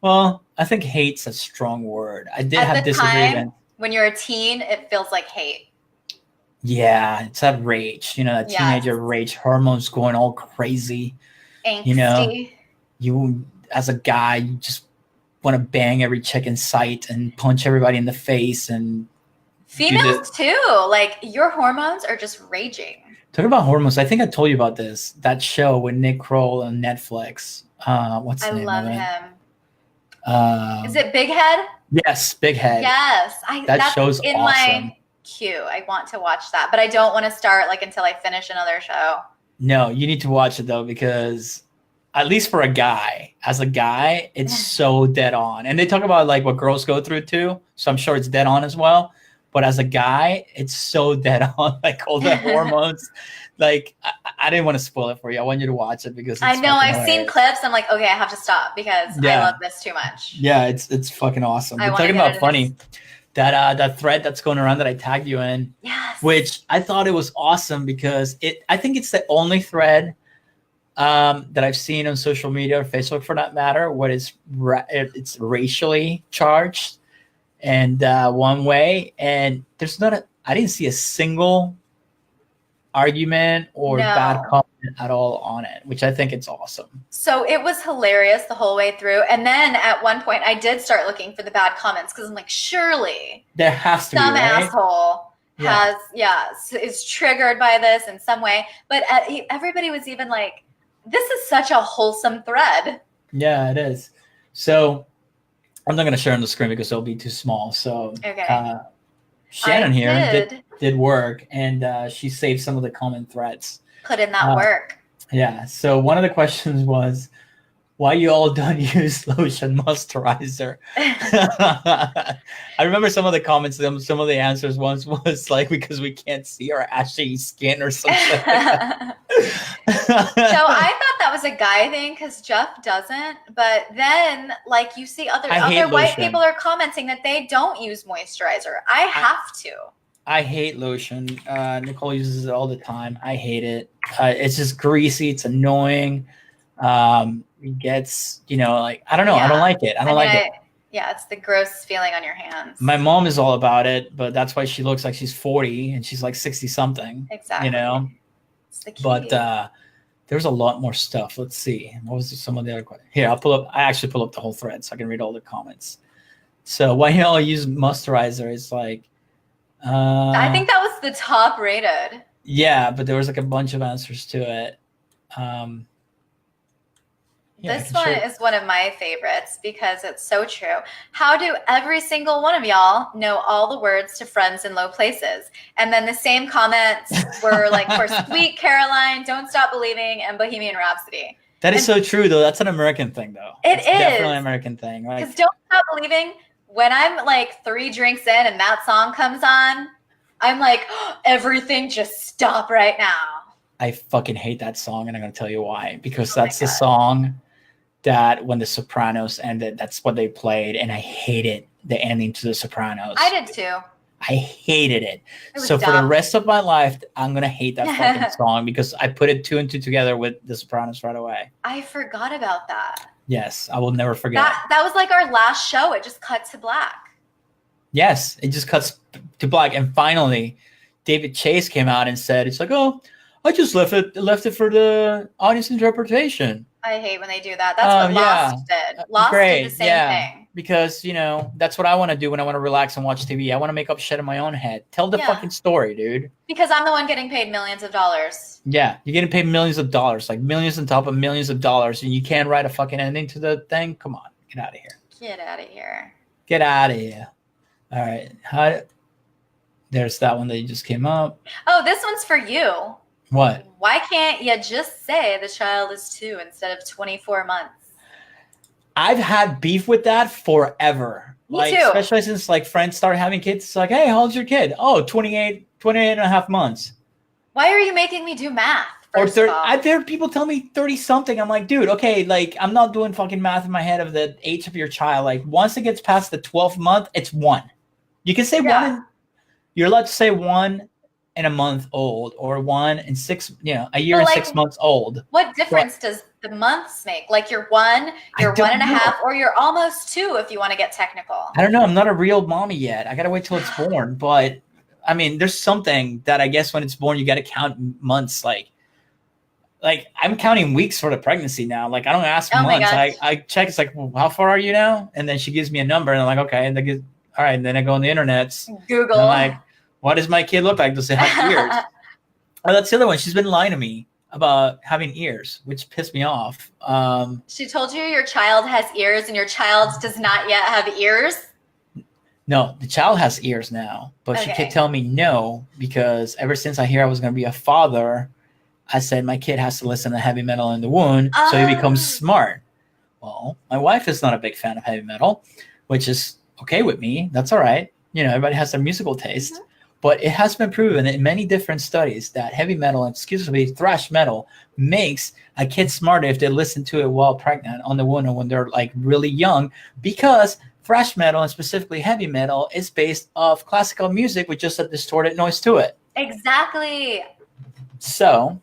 Well, I think hate's a strong word. I did have disagreement. When you're a teen, it feels like hate. Yeah, it's that rage. You know, that teenager rage, hormones going all crazy. Angsty. You know, you as a guy, you just want to bang every chick in sight and punch everybody in the face. And females too. Like, your hormones are just raging. Talking about hormones, I think I told you about this. That show with Nick Kroll on Netflix. What's the name of it? I love him. Is it Big Head? Yes, Big Head. Yes. That show's in awesome. My queue. I want to watch that, but I don't want to start like until I finish another show. No, you need to watch it though, because at least for a guy, as a guy, it's so dead on. And they talk about like what girls go through too. So I'm sure it's dead on as well. But as a guy, it's so dead on, like all the hormones. Like I didn't want to spoil it for you. I want you to watch it because it's I know I've hilarious. seen clips. I'm like, okay, I have to stop because I love this too much. Yeah, it's fucking awesome. We're talking about funny. That thread that's going around that I tagged you in, which I thought it was awesome because I think it's the only thread that I've seen on social media or Facebook, for that matter, what is it's racially charged and one way, and there's I didn't see a single argument or bad comment at all on it, which I think it's awesome. So it was hilarious the whole way through. And then at one point I did start looking for the bad comments because I'm like, surely there has to be some right? asshole is triggered by this in some way. But everybody was even like, this is such a wholesome thread. Yeah, it is. So I'm not going to share on the screen because it'll be too small. So Shanon here did work, and she saved some of the comment threads. Put in that work. Yeah. So one of the questions was, why you all don't use lotion moisturizer? I remember some of the comments, some of the answers once was like, because we can't see our ashy skin or something. So I thought that was a guy thing because Jeff doesn't. But then, like, you see other white people are commenting that they don't use moisturizer. I have to. I hate lotion. Nicole uses it all the time. I hate it. It's just greasy. It's annoying. It gets, like, I don't know. I don't like it. I don't like it. Yeah, it's the gross feeling on your hands. My mom is all about it, but that's why she looks like she's 40 and she's like 60 something. Exactly. It's the key. But there's a lot more stuff. Let's see. What was some of the other questions? Here, I actually pull up the whole thread so I can read all the comments. So why y'all use moisturizer? It's like, I think that was the top rated. Yeah, but there was like a bunch of answers to it. This one is one of my favorites because it's so true. How do every single one of y'all know all the words to Friends in Low Places? And then the same comments were like for Sweet Caroline, Don't Stop Believing, and Bohemian Rhapsody. That is so true, though. That's an American thing, though. It's definitely an American thing. Because Don't Stop Believing when I'm like 3 drinks in and that song comes on, I'm like, oh, everything just stop right now. I fucking hate that song, and I'm gonna tell you why. Because Oh my that's the God. song that when The Sopranos ended, that's what they played, and I hated the ending to The Sopranos. I did too. I hated it. It was So for the dumb. rest of my life, I'm gonna hate that fucking song because I put it 2 and 2 together with The Sopranos right away. I forgot about that. Yes, I will never forget. That was like our last show. It just cut to black. Yes, it just cuts to black, and finally, David Chase came out and said, "It's like, oh, I just left it for the audience interpretation." I hate when they do that. That's what Lost did. Lost did the same thing. Because that's what I want to do when I want to relax and watch TV. I want to make up shit in my own head. Tell the fucking story, dude. Because I'm the one getting paid millions of dollars. Yeah, you're getting paid millions of dollars, like millions on top of millions of dollars, and you can't write a fucking ending to the thing. Come on, get out of here. Get out of here. Get out of here. All right, there's that one that just came up. Oh, this one's for you. What? Why can't you just say the child is 2 instead of 24 months? I've had beef with that forever. Me too. Especially since like friends started having kids. It's like, hey, how old's your kid? Oh, 28 and a half months. Why are you making me do math? Or 30. I've heard people tell me 30 something. I'm like, dude, okay, like I'm not doing fucking math in my head of the age of your child. Like once it gets past the 12th month, it's 1. You can say 1. You're allowed to say 1 and a month old, or 1 and 6, a year and 6 months old. What difference does the months make? Like you're 1, you're 1 and a half, or you're almost 2 if you want to get technical. I don't know. I'm not a real mommy yet. I gotta wait till it's born. But I mean, there's something that I guess when it's born, you gotta count months. Like I'm counting weeks for the pregnancy now. Like I don't ask months. I check. It's like, well, how far are you now? And then she gives me a number, and I'm like, okay. And all right. And then I go on the internet. Google. And I'm like, what does my kid look like? Does it have ears? Oh, that's the other one. She's been lying to me about having ears, which pissed me off. She told you your child has ears and your child does not yet have ears? No, the child has ears now, but she kept telling me no, because ever since I hear I was going to be a father, I said my kid has to listen to heavy metal in the womb so he becomes smart. Well, my wife is not a big fan of heavy metal, which is okay with me. That's all right. Everybody has their musical taste. Mm-hmm. But it has been proven in many different studies that heavy metal, thrash metal, makes a kid smarter if they listen to it while pregnant on the womb or when they're like really young, because thrash metal and specifically heavy metal is based off classical music with just a distorted noise to it. Exactly. So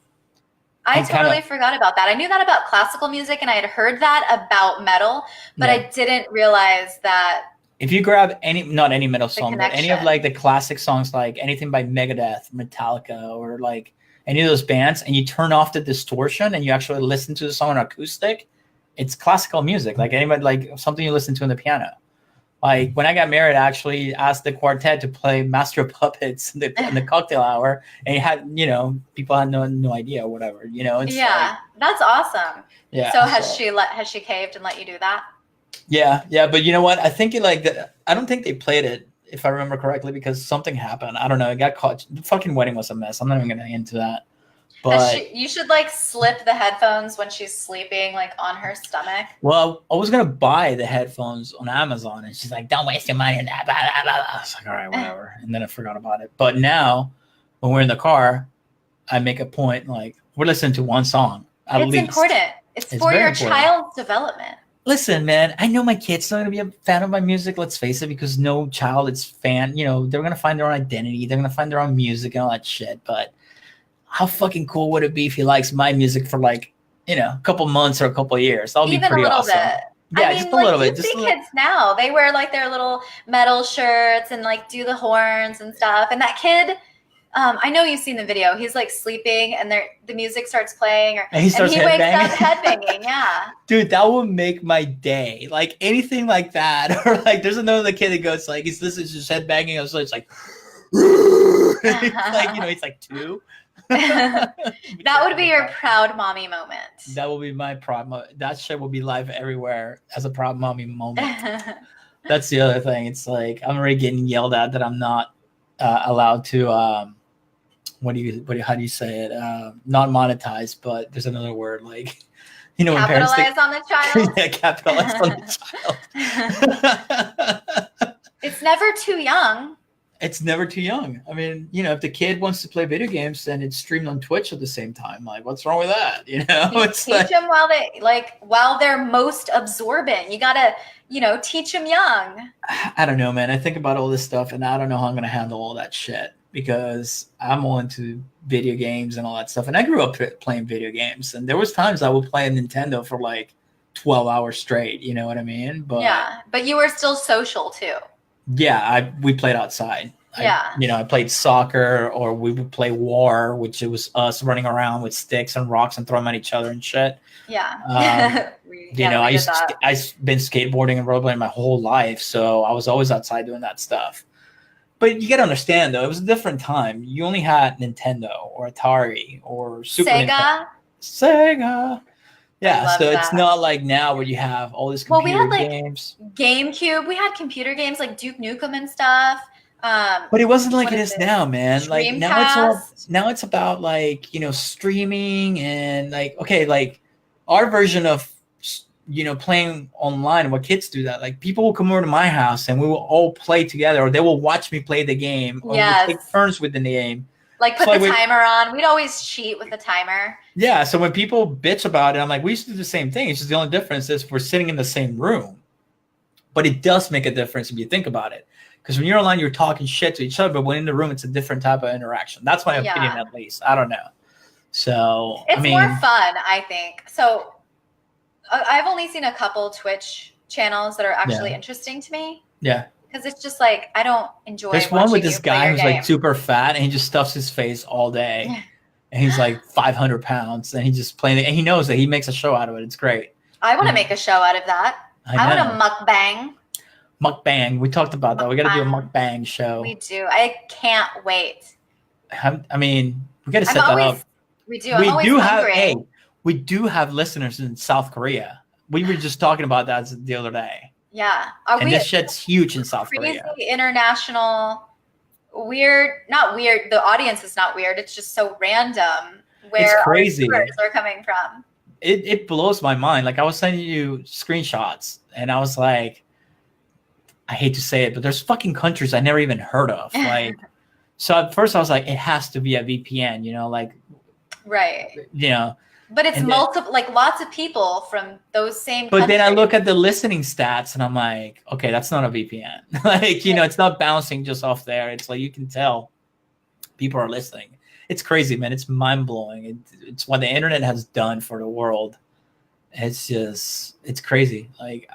I totally forgot about that. I knew that about classical music and I had heard that about metal, but I didn't realize that. If you grab not any metal song, but any of like the classic songs, like anything by Megadeth, Metallica, or like any of those bands, and you turn off the distortion and you actually listen to the song on acoustic, it's classical music. Like anybody, like something you listen to on the piano. Like when I got married, I actually asked the quartet to play Master of Puppets in the cocktail hour, and you had, people had no idea or whatever, It's that's awesome. Yeah. So has she caved and let you do that? Yeah, but you know what? I think I don't think they played it, if I remember correctly, because something happened. I don't know. It got caught. The fucking wedding was a mess. I'm not even gonna get into that. But you should like slip the headphones when she's sleeping, like on her stomach. Well, I was gonna buy the headphones on Amazon, and she's like, "Don't waste your money on that." Blah, blah, blah. I was like, "All right, whatever." And then I forgot about it. But now, when we're in the car, I make a point like we're listening to one song at least. It's important. It's for your child's development. Listen, man, I know my kid's not going to be a fan of my music, let's face it, because no child is fan. They're going to find their own identity. They're going to find their own music and all that shit. But how fucking cool would it be if he likes my music for like, a couple months or a couple years? That'll be pretty awesome. Bit. Yeah, just a little bit. You see kids now, they wear like their little metal shirts and like do the horns and stuff. And that kid, I know you've seen the video. He's like sleeping, and the music starts playing, and he wakes up headbanging. Yeah, dude, that would make my day. Like anything like that, or like there's another kid that goes like he's listening to just headbanging, so it's like, it's like he's like 2. That would be your proud mommy moment. That will be my proud. That shit will be live everywhere as a proud mommy moment. That's the other thing. It's like I'm already getting yelled at that I'm not allowed to. How do you say it? Not monetize, but there's another word like, when parents capitalize on the child. Yeah, capitalize on the child. It's never too young. It's never too young. I mean, if the kid wants to play video games, then it's streamed on Twitch at the same time. Like, what's wrong with that? It's Teach them while they're most absorbent. You gotta, teach them young. I don't know, man. I think about all this stuff, and I don't know how I'm gonna handle all that shit because I'm all into video games and all that stuff. And I grew up playing video games, and there was times I would play a Nintendo for like 12 hours straight. You know what I mean? But yeah, but you were still social too. Yeah, we played outside. I played soccer, or we would play war, which it was us running around with sticks and rocks and throwing them at each other and shit. Yeah. I've been skateboarding and rollerblading my whole life, so I was always outside doing that stuff. But you got to understand, though, it was a different time. You only had Nintendo or Atari or Super Nintendo. Sega. Yeah, so it's not like now where you have all these computer games. GameCube. We had computer games like Duke Nukem and stuff. But it wasn't like it is now, man. Dreamcast. Like now it's about like, streaming and like our version of playing online. What kids do that. Like people will come over to my house and we will all play together, or they will watch me play the game, or we'll take turns with the game. Like put the timer on. We'd always cheat with the timer. Yeah. So when people bitch about it, I'm like, we used to do the same thing. It's just the only difference is we're sitting in the same room. But it does make a difference if you think about it. Because when you're online, you're talking shit to each other. But when in the room, it's a different type of interaction. That's my opinion, at least. I don't know. So it's more fun, I think. So I've only seen a couple Twitch channels that are actually interesting to me. Yeah. Because it's just like, I don't enjoy. There's one with this guy who's like super fat and he just stuffs his face all day. And he's like 500 pounds and he just playing it. And he knows that he makes a show out of it. It's great. I want to make a show out of that. I want a mukbang. Mukbang. We talked about that. We got to do a mukbang show. We do. I can't wait. I mean, we got to set that up. We do. I'm always hungry. We do have listeners in South Korea. We were just talking about that the other day. Yeah. This shit's huge in South Korea. International, not weird. The audience is not weird. It's just so random where it's crazy. Our viewers are coming from. It blows my mind. Like I was sending you screenshots and I was like, I hate to say it, but there's fucking countries I never even heard of. Like, so at first I was like, it has to be a VPN, right. But it's multiple, like lots of people from those same countries. But then I look at the listening stats and I'm like, okay, that's not a VPN. It's not bouncing just off there. It's like you can tell people are listening. It's crazy, man. It's mind-blowing. It's what the internet has done for the world. It's crazy. Like,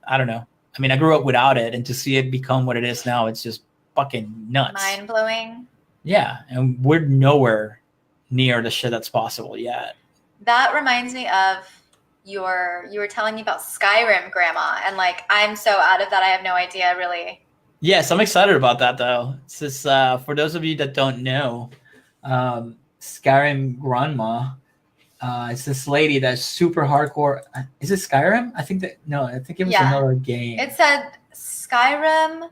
I don't know. I mean, I grew up without it, and to see it become what it is now, it's just fucking nuts. Mind-blowing. Yeah, and we're nowhere near the shit that's possible yet. That reminds me of you were telling me about Skyrim, Grandma, and like I'm so out of that, I have no idea really. Yes, I'm excited about that though. It's just for those of you that don't know, Skyrim Grandma, it's this lady that's super hardcore. Is it Skyrim? I think it was another game. It said Skyrim.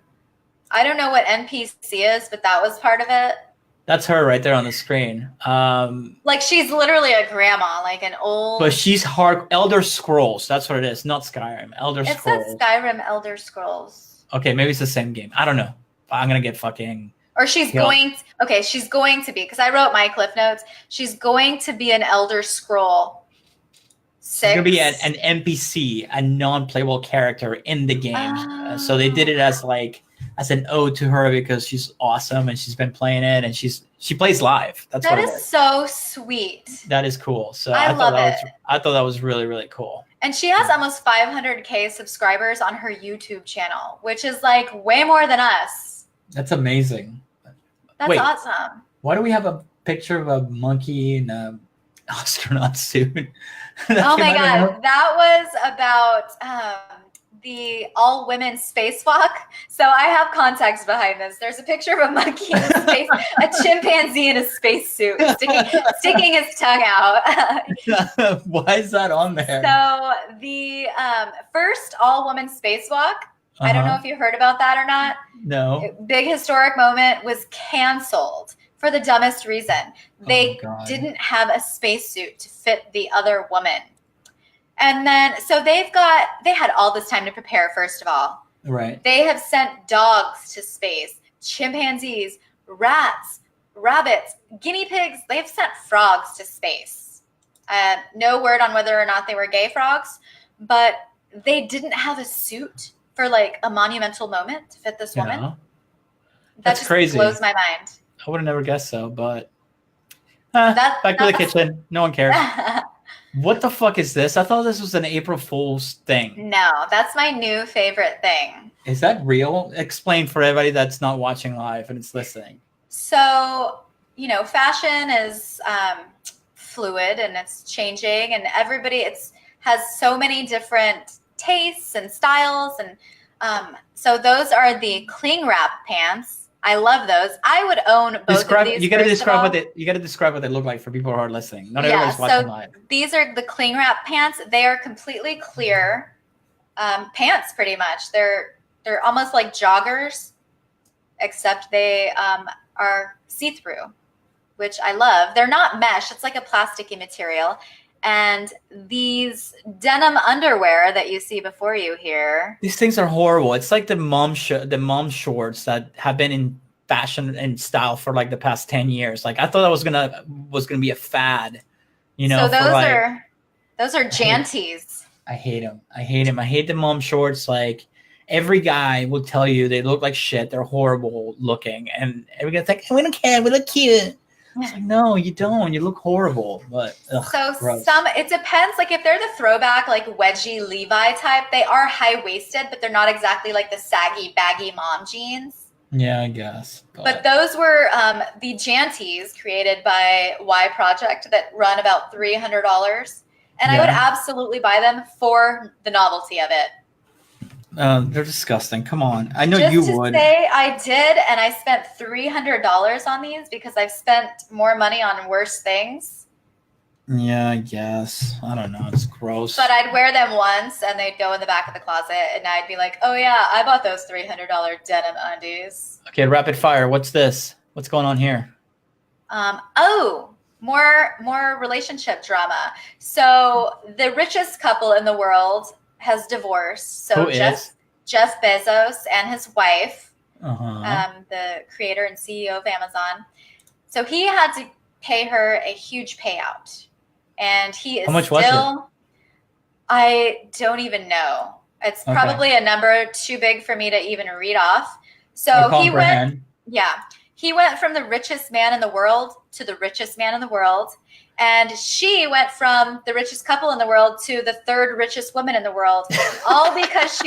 I don't know what NPC is, but that was part of it. That's her right there on the screen. Like she's literally a grandma, like an old. But she's Elder Scrolls. That's what it is, not Skyrim. Elder Scrolls. It says Skyrim Elder Scrolls. Okay, maybe it's the same game. I don't know. I'm gonna get fucking. Or she's going. She's going to be, because I wrote my cliff notes. She's going to be an Elder Scroll. 6. She's gonna be an NPC, a non-playable character in the game. So they did it as an ode to her because she's awesome and she's been playing it and she plays live. That is so sweet. That is cool. So I love it. I thought that was really, really cool. And she has almost 500K subscribers on her YouTube channel, which is like way more than us. That's amazing. That's awesome. Why do we have a picture of a monkey in an astronaut suit? Oh my God. That was about the all-women spacewalk. So I have context behind this. There's a picture of a monkey in a space, a chimpanzee in a spacesuit sticking his tongue out. Why is that on there? So the first all-woman spacewalk, I don't know if you heard about that or not. No. Big historic moment, was canceled for the dumbest reason. They didn't have a spacesuit to fit the other woman. And then, so they had all this time to prepare, first of all. Right. They have sent dogs to space, chimpanzees, rats, rabbits, guinea pigs. They have sent frogs to space. No word on whether or not they were gay frogs, but they didn't have a suit for like a monumental moment to fit this woman. Yeah. That That's just crazy. blows my mind. I would have never guessed so, but That- back to the that's- kitchen. No one cares. What the fuck is this? I thought this was an April Fool's thing. No, that's my new favorite thing. Is that real? Explain for everybody that's not watching live and it's listening. So, fashion is fluid and it's changing, and everybody has so many different tastes and styles, and so those are the cling wrap pants. I love those. I would own both of these. You got to describe what they look like for people who are listening. Not everybody's watching live. These are the cling wrap pants. They are completely clear pants, pretty much. They're almost like joggers, except they are see-through, which I love. They're not mesh. It's like a plasticky material. And these denim underwear that you see before you here. These things are horrible. It's like the mom shorts that have been in fashion and style for like the past 10 years. Like I thought that was gonna be a fad, So those are janties. I hate them. I hate the mom shorts. Like every guy will tell you they look like shit. They're horrible looking, and every guy's like, we don't care. We look cute. It's like, no, you don't. You look horrible. But gross. It depends. Like if they're the throwback, like wedgie Levi type, they are high waisted, but they're not exactly like the saggy, baggy mom jeans. Yeah, I guess. But those were the janties created by Y Project that run about $300, and I would absolutely buy them for the novelty of it. They're disgusting. Come on. I know Just you to would. say I did, and I spent $300 on these because I've spent more money on worse things. Yeah, I guess. I don't know. It's gross. But I'd wear them once, and they'd go in the back of the closet, and I'd be like, oh, yeah, I bought those $300 denim undies. Okay, rapid fire. What's this? What's going on here? More relationship drama. So the richest couple in the world has divorced. So Who is? Jeff Bezos and his wife, Uh-huh. the creator and CEO of Amazon. So he had to pay her a huge payout, and he is How much was it? I don't even know. It's Okay. probably a number too big for me to even read off. So he went from the richest man in the world to the richest man in the world. And she went from the richest couple in the world to the third richest woman in the world, all because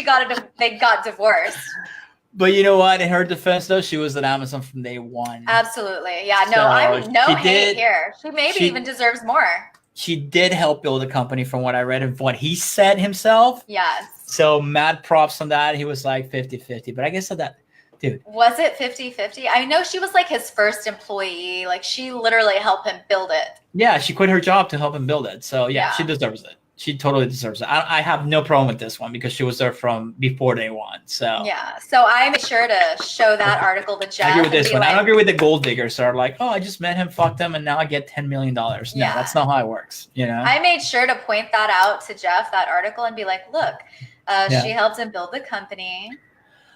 they got divorced. But you know what? In her defense, though, she was at Amazon from day one. Absolutely. Yeah, no, So I'm no she hate did- here. She even deserves more. She did help build a company from what I read of what he said himself. Yes. So mad props on that. He was like 50-50. But I guess that, dude. Was it 50-50? I know she was like his first employee. Like she literally helped him build it. Yeah, she quit her job to help him build it. So yeah. She deserves it. She totally deserves it. I have no problem with this one because she was there from before day one. So yeah. So I made sure to show that article to Jeff. I agree with this one. Like, I don't agree with the gold diggers that are like, oh, I just met him, fucked him, and now I get $10 million. No, Yeah. that's not how it works. You know. I made sure to point that out to Jeff, that article, and be like, look, she helped him build the company,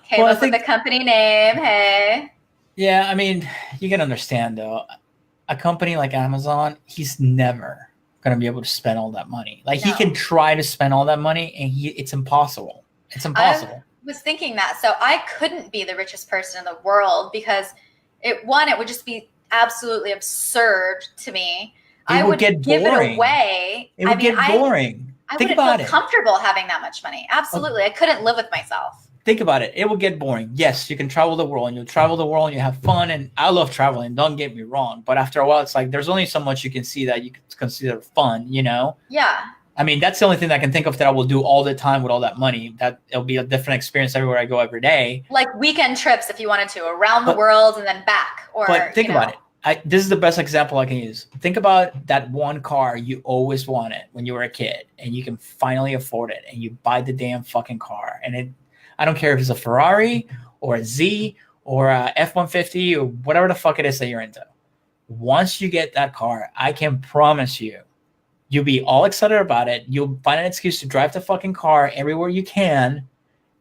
came up with the company name. Hey. Yeah, I mean, you can understand though, a company like Amazon, he's never going to be able to spend all that money. Like he can try to spend all that money, and it's impossible. It's impossible. I was thinking that, so I couldn't be the richest person in the world because it would just be absolutely absurd to me. I would give it away. It would get boring. I Think wouldn't about feel it. comfortable having that much money. Absolutely. I couldn't live with myself. Think about it. It will get boring. Yes, you can travel the world, and you'll travel the world and you have fun. And I love traveling. Don't get me wrong. But after a while, it's like there's only so much you can see that you can consider fun, you know? Yeah. I mean, that's the only thing that I can think of that I will do all the time with all that money. That it'll be a different experience everywhere I go every day. Like weekend trips if you wanted to, around the world and then back. But think about it. This is the best example I can use. Think about that one car you always wanted when you were a kid, and you can finally afford it, and you buy the damn fucking car. And I don't care if it's a Ferrari or a Z or a F-150 or whatever the fuck it is that you're into. Once you get that car, I can promise you'll be all excited about it. You'll find an excuse to drive the fucking car everywhere you can,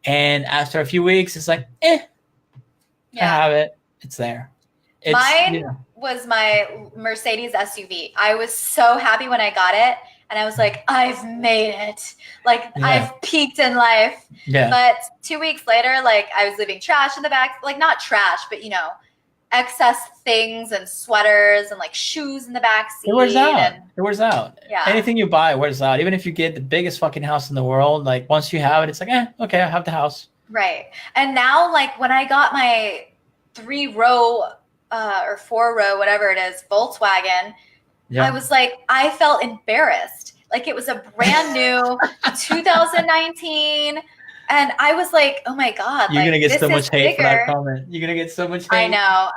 And after a few weeks, it's like, I have it. It's there. It's, Mine was my Mercedes SUV. I was so happy when I got it. And I was like, I've made it. Like, I've peaked in life. Yeah. But 2 weeks later, like, I was leaving trash in the back. Like, not trash, but, you know, excess things and sweaters and, like, shoes in the back seat. It wears out. It wears out. Yeah. Anything you buy wears out. Even if you get the biggest fucking house in the world, like, once you have it, it's like, okay, I have the house. Right. And now, like, when I got my 3-row or 4-row, whatever it is, Volkswagen, I was like, I felt embarrassed. Like it was a brand new 2019. And I was like, oh my God. You're like, going to get so much hate for that bigger. comment. You're going to get so much hate. I know.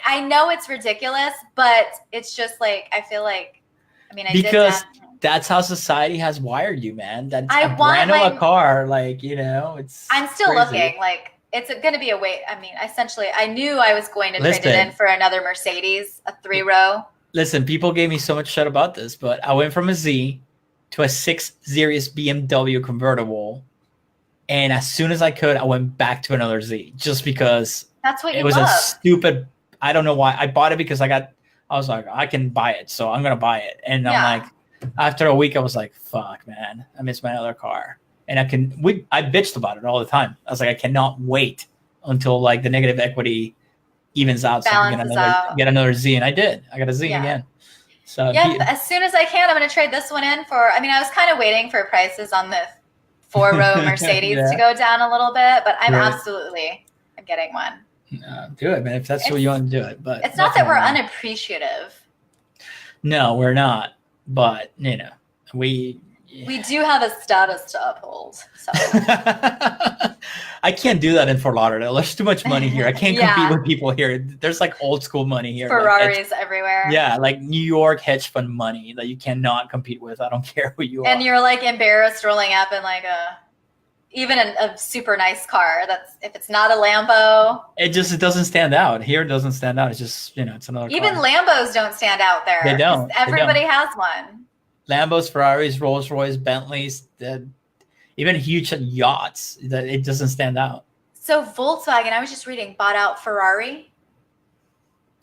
I know it's ridiculous, but it's just like, I feel like, I mean, because that's how society has wired you, man. That's I a want brand new car. Like, you know, it's I'm still crazy. looking like, it's going to be a wait. I mean, essentially, I knew I was going to trade it in for another Mercedes, a 3-row. Listen, people gave me so much shit about this, but I went from a Z to a 6 Series BMW convertible. And as soon as I could, I went back to another Z just because that's what it was a stupid, I don't know why. I bought it because I was like, I can buy it. So I'm going to buy it. And I'm like, after a week, I was like, fuck, man, I miss my other car. And I bitched about it all the time. I was like, I cannot wait until like the negative equity evens out so I can get another Z. And I did. I got a Z again. So as soon as I can, I'm going to trade this one in for, I mean, I was kind of waiting for prices on the 4-row Mercedes to go down a little bit, but I'm I'm getting one. Do it, man. If that's what you want to do it. But it's not that we're unappreciative. No, we're not. But, you know, we do have a status to uphold. So. I can't do that in Fort Lauderdale. There's too much money here. I can't compete with people here. There's like old school money here. Ferraris everywhere. Yeah, like New York hedge fund money that you cannot compete with. I don't care who you are. And you're like embarrassed rolling up in like even a super nice car. That's if it's not a Lambo. It doesn't stand out. Here it doesn't stand out. It's just, you know, it's another Even car. Lambos don't stand out there. They don't. Everybody has one. Lambos, Ferraris, Rolls Royce, Bentleys, even huge yachts, that it doesn't stand out. So Volkswagen, I was just reading, bought out Ferrari.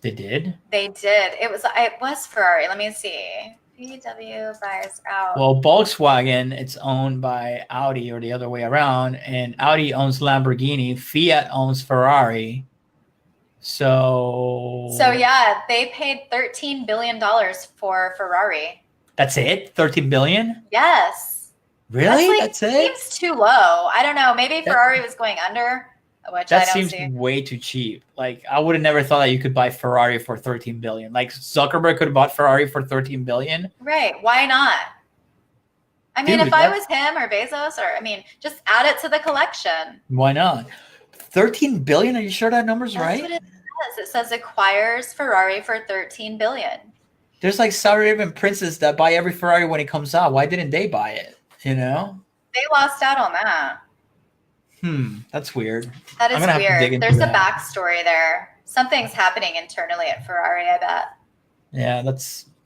They did? They did. It was Ferrari. Let me see. VW buys out. Well, Volkswagen, it's owned by Audi or the other way around, and Audi owns Lamborghini. Fiat owns Ferrari. So yeah, they paid $13 billion for Ferrari. That's it? $13 billion? Yes. Really? That's it? Seems too low. I don't know. Maybe Ferrari was going under, which I don't see. That seems way too cheap. Like, I would have never thought that you could buy Ferrari for $13 billion. Like, Zuckerberg could have bought Ferrari for $13 billion. Right. Why not? I mean, if I was him or Bezos, just add it to the collection. Why not? $13 billion? Are you sure that number's right? That's what it says. It says acquires Ferrari for $13 billion. There's like Saudi Arabian princes that buy every Ferrari when it comes out. Why didn't they buy it? You know? They lost out on that. That's weird. That is weird. There's a backstory there. Something's happening internally at Ferrari, I bet. Yeah,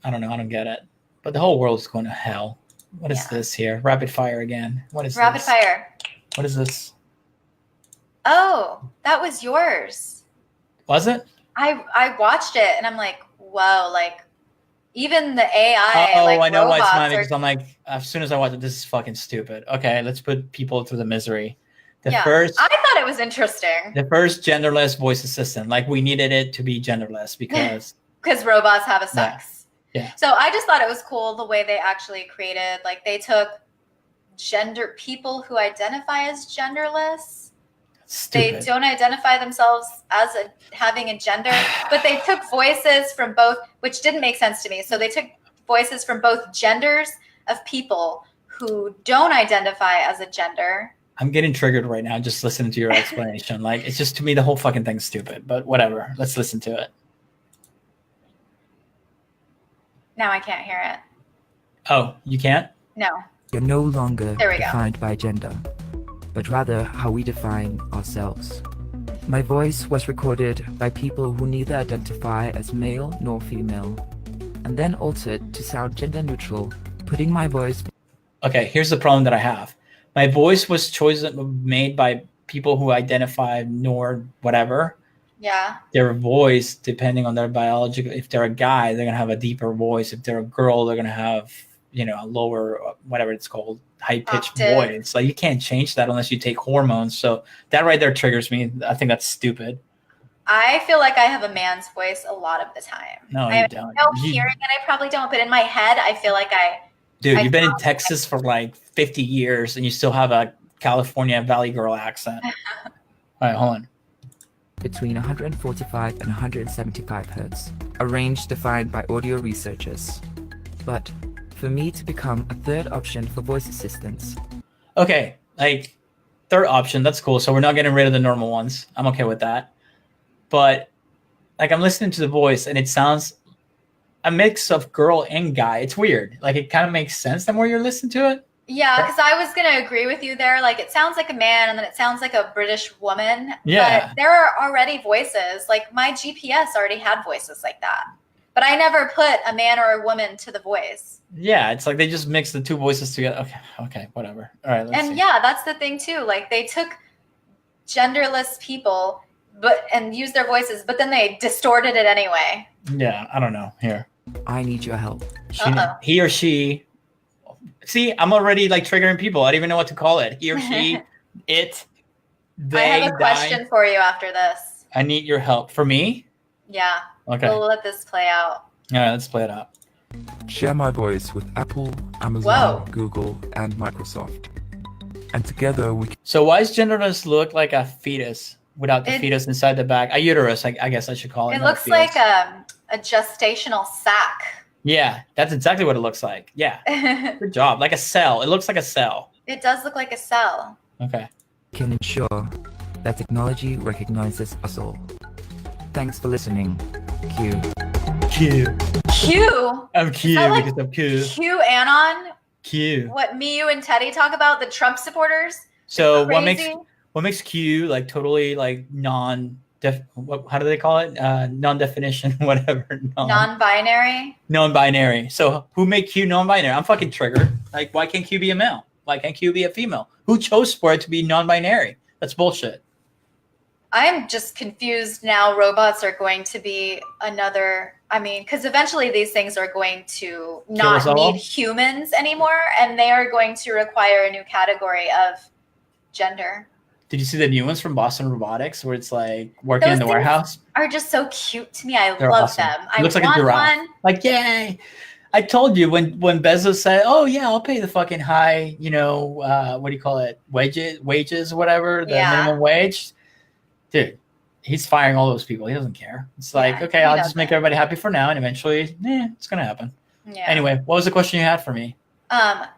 I don't know. I don't get it. But the whole world's going to hell. What is this here? Rapid fire again. What is Rapid fire. What is this? Oh, that was yours. Was it? I watched it and I'm like, whoa, like even the AI. I know why it's mine because I'm like, as soon as I watch it, this is fucking stupid. Okay, let's put people through the misery. I thought it was interesting. The first genderless voice assistant, like we needed it to be genderless because robots have a sex. Yeah. So I just thought it was cool the way they actually created, like they took people who identify as genderless. Stupid. They don't identify themselves as having a gender, but they took voices from both, which didn't make sense to me. So they took voices from both genders of people who don't identify as a gender. I'm getting triggered right now just listening to your explanation. Like, it's just, to me, the whole fucking thing's stupid, but whatever. Let's listen to it. Now I can't hear it. Oh, you can't? No. You're no longer defined by gender, but rather how we define ourselves. My voice was recorded by people who neither identify as male nor female, and then altered to sound gender neutral, putting my voice... Okay, here's the problem that I have. My voice was made by people who identify nor whatever. Yeah. Their voice, depending on their biological, if they're a guy, they're gonna have a deeper voice. If they're a girl, they're gonna have, a lower, whatever it's called, high pitched Octave. voice. Like, you can't change that unless you take hormones. So that right there triggers me. I think that's stupid. I feel like I have a man's voice a lot of the time. No, I you don't. know hearing it, I probably don't, but in my head, I feel like Dude, I you've been in Texas for like 50 years and you still have a California Valley Girl accent. All right, hold on. Between 145 and 175 hertz, a range defined by audio researchers. But for me to become a third option for voice assistants. Okay, like third option, that's cool. So we're not getting rid of the normal ones. I'm okay with that. But like, I'm listening to the voice and it sounds a mix of girl and guy. It's weird. Like, it kind of makes sense the more you listen to it. Yeah, because I was going to agree with you there. Like, it sounds like a man and then it sounds like a British woman. Yeah. But there are already voices. Like, my GPS already had voices like that. But I never put a man or a woman to the voice. Yeah, it's like they just mix the two voices together. Okay, whatever. All right, let's see. Yeah, that's the thing too. Like, they took genderless people and used their voices, but then they distorted it anyway. Yeah, I don't know. Here. I need your help. He or she. See, I'm already like triggering people. I don't even know what to call it. He or she, it, they. I have a question for you after this. I need your help. For me? Yeah. Okay. We'll let this play out. All right, let's play it out. Share my voice with Apple, Amazon, Google, and Microsoft. And together we can... So why does genderless look like a fetus without the fetus inside the back? A uterus, I guess I should call it. It looks like a gestational sac. Yeah, that's exactly what it looks like. Yeah. Good job. Like a cell. It looks like a cell. It does look like a cell. Okay. Can ensure that technology recognizes us all. Thanks for listening. Q. Q. Q? I'm Q like because I'm Q. QAnon? Q. What me, you, and Teddy talk about? The Trump supporters? So Crazy? what makes Q like totally like how do they call it? Non-definition, whatever. Non-binary? Non-binary. So who made Q non-binary? I'm fucking triggered. Like, why can't Q be a male? Why can't Q be a female? Who chose for it to be non-binary? That's bullshit. I'm just confused now. Robots are going to be because eventually these things are going to not need humans anymore, and they are going to require a new category of gender. Did you see the new ones from Boston Robotics where it's like working in the warehouse? Are just so cute to me. They're love awesome. them. I looks like want a giraffe. one. Like, yay. I told you when Bezos said, "Oh yeah, I'll pay the fucking high, what do you call it, wages, or whatever, the minimum wage." Dude, he's firing all those people. He doesn't care. It's like, okay, I'll just make everybody happy for now, and eventually, it's gonna happen. Yeah. Anyway, what was the question you had for me?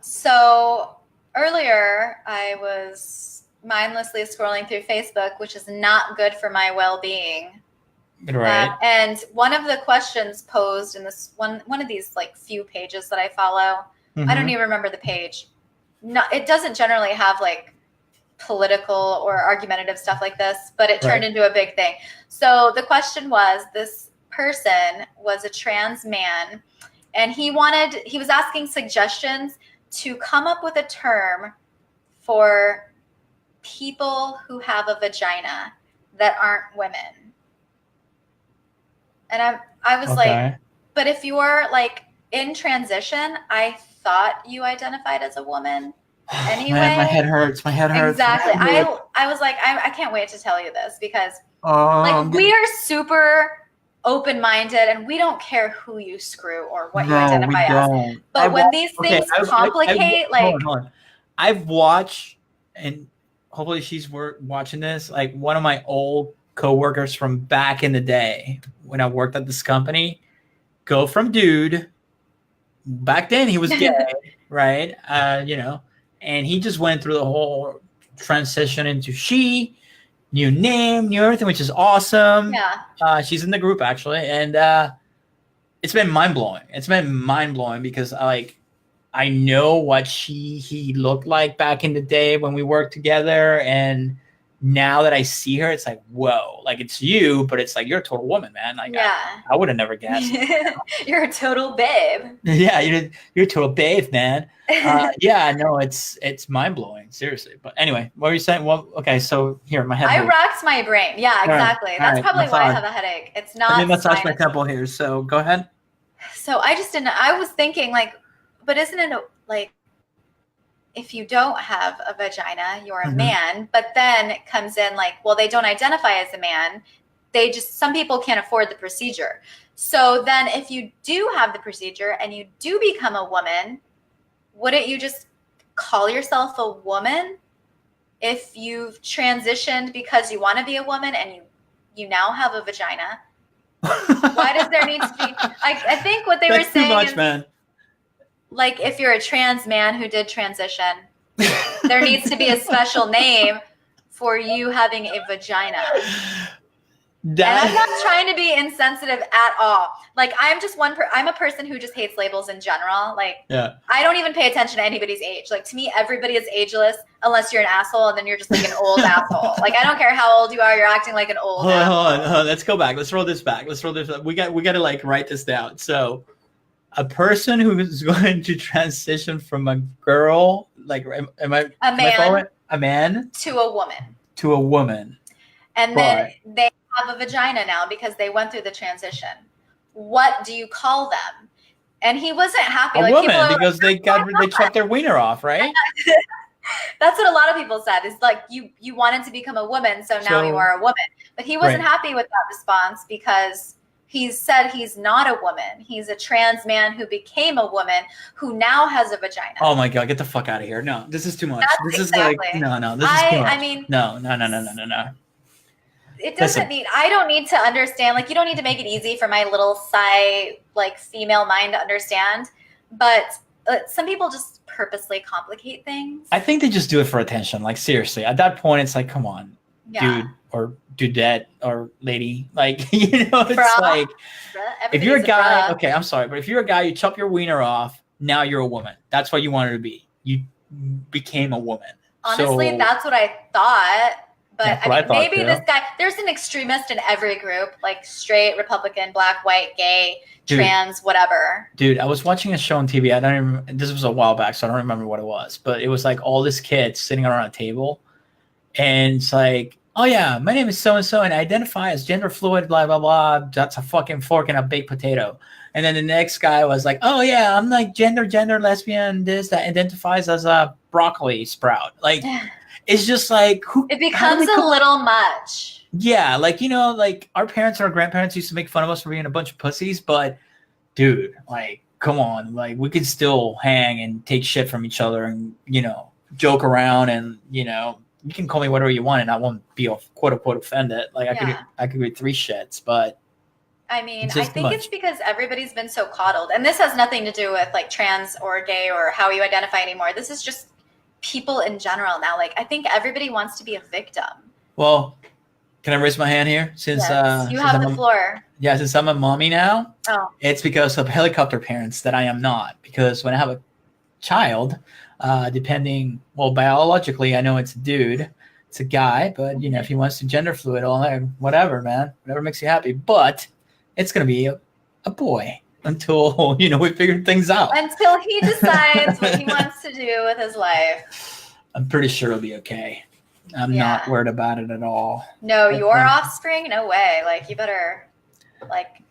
So earlier I was mindlessly scrolling through Facebook, which is not good for my well-being. Right. And one of the questions posed in this one of these like few pages that I follow, I don't even remember the page. It doesn't generally have like political or argumentative stuff like this, but it turned into a big thing. So the question was, this person was a trans man, and he was asking suggestions to come up with a term for people who have a vagina that aren't women. And I was like, but if you're like in transition, I thought you identified as a woman anyway. Man, my head hurts. Exactly. I was like, I can't wait to tell you this because we are super open-minded and we don't care who you screw or what you identify as. But when these things complicate, hold on. I've watched, and hopefully she's watching this, like one of my old coworkers from back in the day when I worked at this company go from dude. Back then he was gay, right? And he just went through the whole transition into she, new name, new everything, which is awesome. Yeah. She's in the group actually, and it's been mind blowing. It's been mind blowing because I know what he looked like back in the day when we worked together, and now that I see her, it's like, whoa, like it's you, but it's like you're a total woman, man. Like I would have never guessed. You're a total babe. Yeah, you're a total babe, man. Yeah, no, it's mind blowing, seriously. But anyway, what were you saying? Well, okay, so here, my head. I racked my brain. Yeah, exactly. All That's right, probably why I massage. have a headache. It's not. I mean, massage my sinus. temple here. So go ahead. So I just didn't. I was thinking like, but isn't it like, if you don't have a vagina, you're a man. But then it comes in like, well, they don't identify as a man. They just, some people can't afford the procedure. So then if you do have the procedure and you do become a woman, wouldn't you just call yourself a woman if you've transitioned because you want to be a woman and you now have a vagina? Why does there need to be? I think what they were saying too much, is, man. like, if you're a trans man who did transition, there needs to be a special name for you having a vagina. And I'm not trying to be insensitive at all. Like, I'm just I'm a person who just hates labels in general. Like, I don't even pay attention to anybody's age. Like, to me, everybody is ageless unless you're an asshole, and then you're just like an old asshole. Like, I don't care how old you are, you're acting like an old asshole. Hold on. Let's go back. Let's roll this back. We got to like write this down. So, a person who is going to transition from a girl, like, am I a man to a woman. To a woman. And then they have a vagina now because they went through the transition. What do you call them? And he wasn't happy. A woman, because they chopped their wiener off, right? That's what a lot of people said. Is like, you wanted to become a woman, so now you are a woman. But he wasn't happy with that response because he said he's not a woman. He's a trans man who became a woman who now has a vagina. Oh my God, get the fuck out of here. No, this is too much. This is like, no, this is too much. I mean, no. It doesn't need, I don't need to understand, like, you don't need to make it easy for my little like, female mind to understand. But some people just purposely complicate things. I think they just do it for attention. Like, seriously, at that point, it's like, come on, dude or dudette or lady. Like, it's like, if you're a guy, okay, I'm sorry, but if you're a guy, you chop your wiener off, now you're a woman. That's what you wanted to be. You became a woman. Honestly, that's what I thought. But I mean, maybe this guy, there's an extremist in every group, like straight, Republican, black, white, gay, trans, whatever. Dude, I was watching a show on TV. I don't even, this was a while back, so I don't remember what it was. But it was like all these kids sitting around a table. And it's like, oh yeah, my name is so-and-so and I identify as gender fluid, blah, blah, blah. That's a fucking fork and a baked potato. And then the next guy was like, oh yeah, I'm like gender, lesbian, this, that, identifies as a broccoli sprout. Like, it's just like, it becomes a little much. Yeah, like, like our parents and our grandparents used to make fun of us for being a bunch of pussies, but dude, like, come on, like, we could still hang and take shit from each other and, joke around and, you can call me whatever you want and I won't be quote unquote offended. Like, I could read 3 shits, but I mean, I think it's because everybody's been so coddled, and this has nothing to do with like trans or gay or how you identify anymore. This is just people in general now. Like, I think everybody wants to be a victim. Well, can I raise my hand here? Since you have the floor. Yeah, since I'm a mommy now, it's because of helicopter parents that I am not. Because when I have a child, biologically, I know it's a dude, it's a guy, but if he wants to gender fluid, whatever, man, whatever makes you happy. But it's gonna be a boy. Until, we figured things out. Until he decides what he wants to do with his life. I'm pretty sure it'll be okay. I'm not worried about it at all. No, your offspring? No way. Like, you better, like,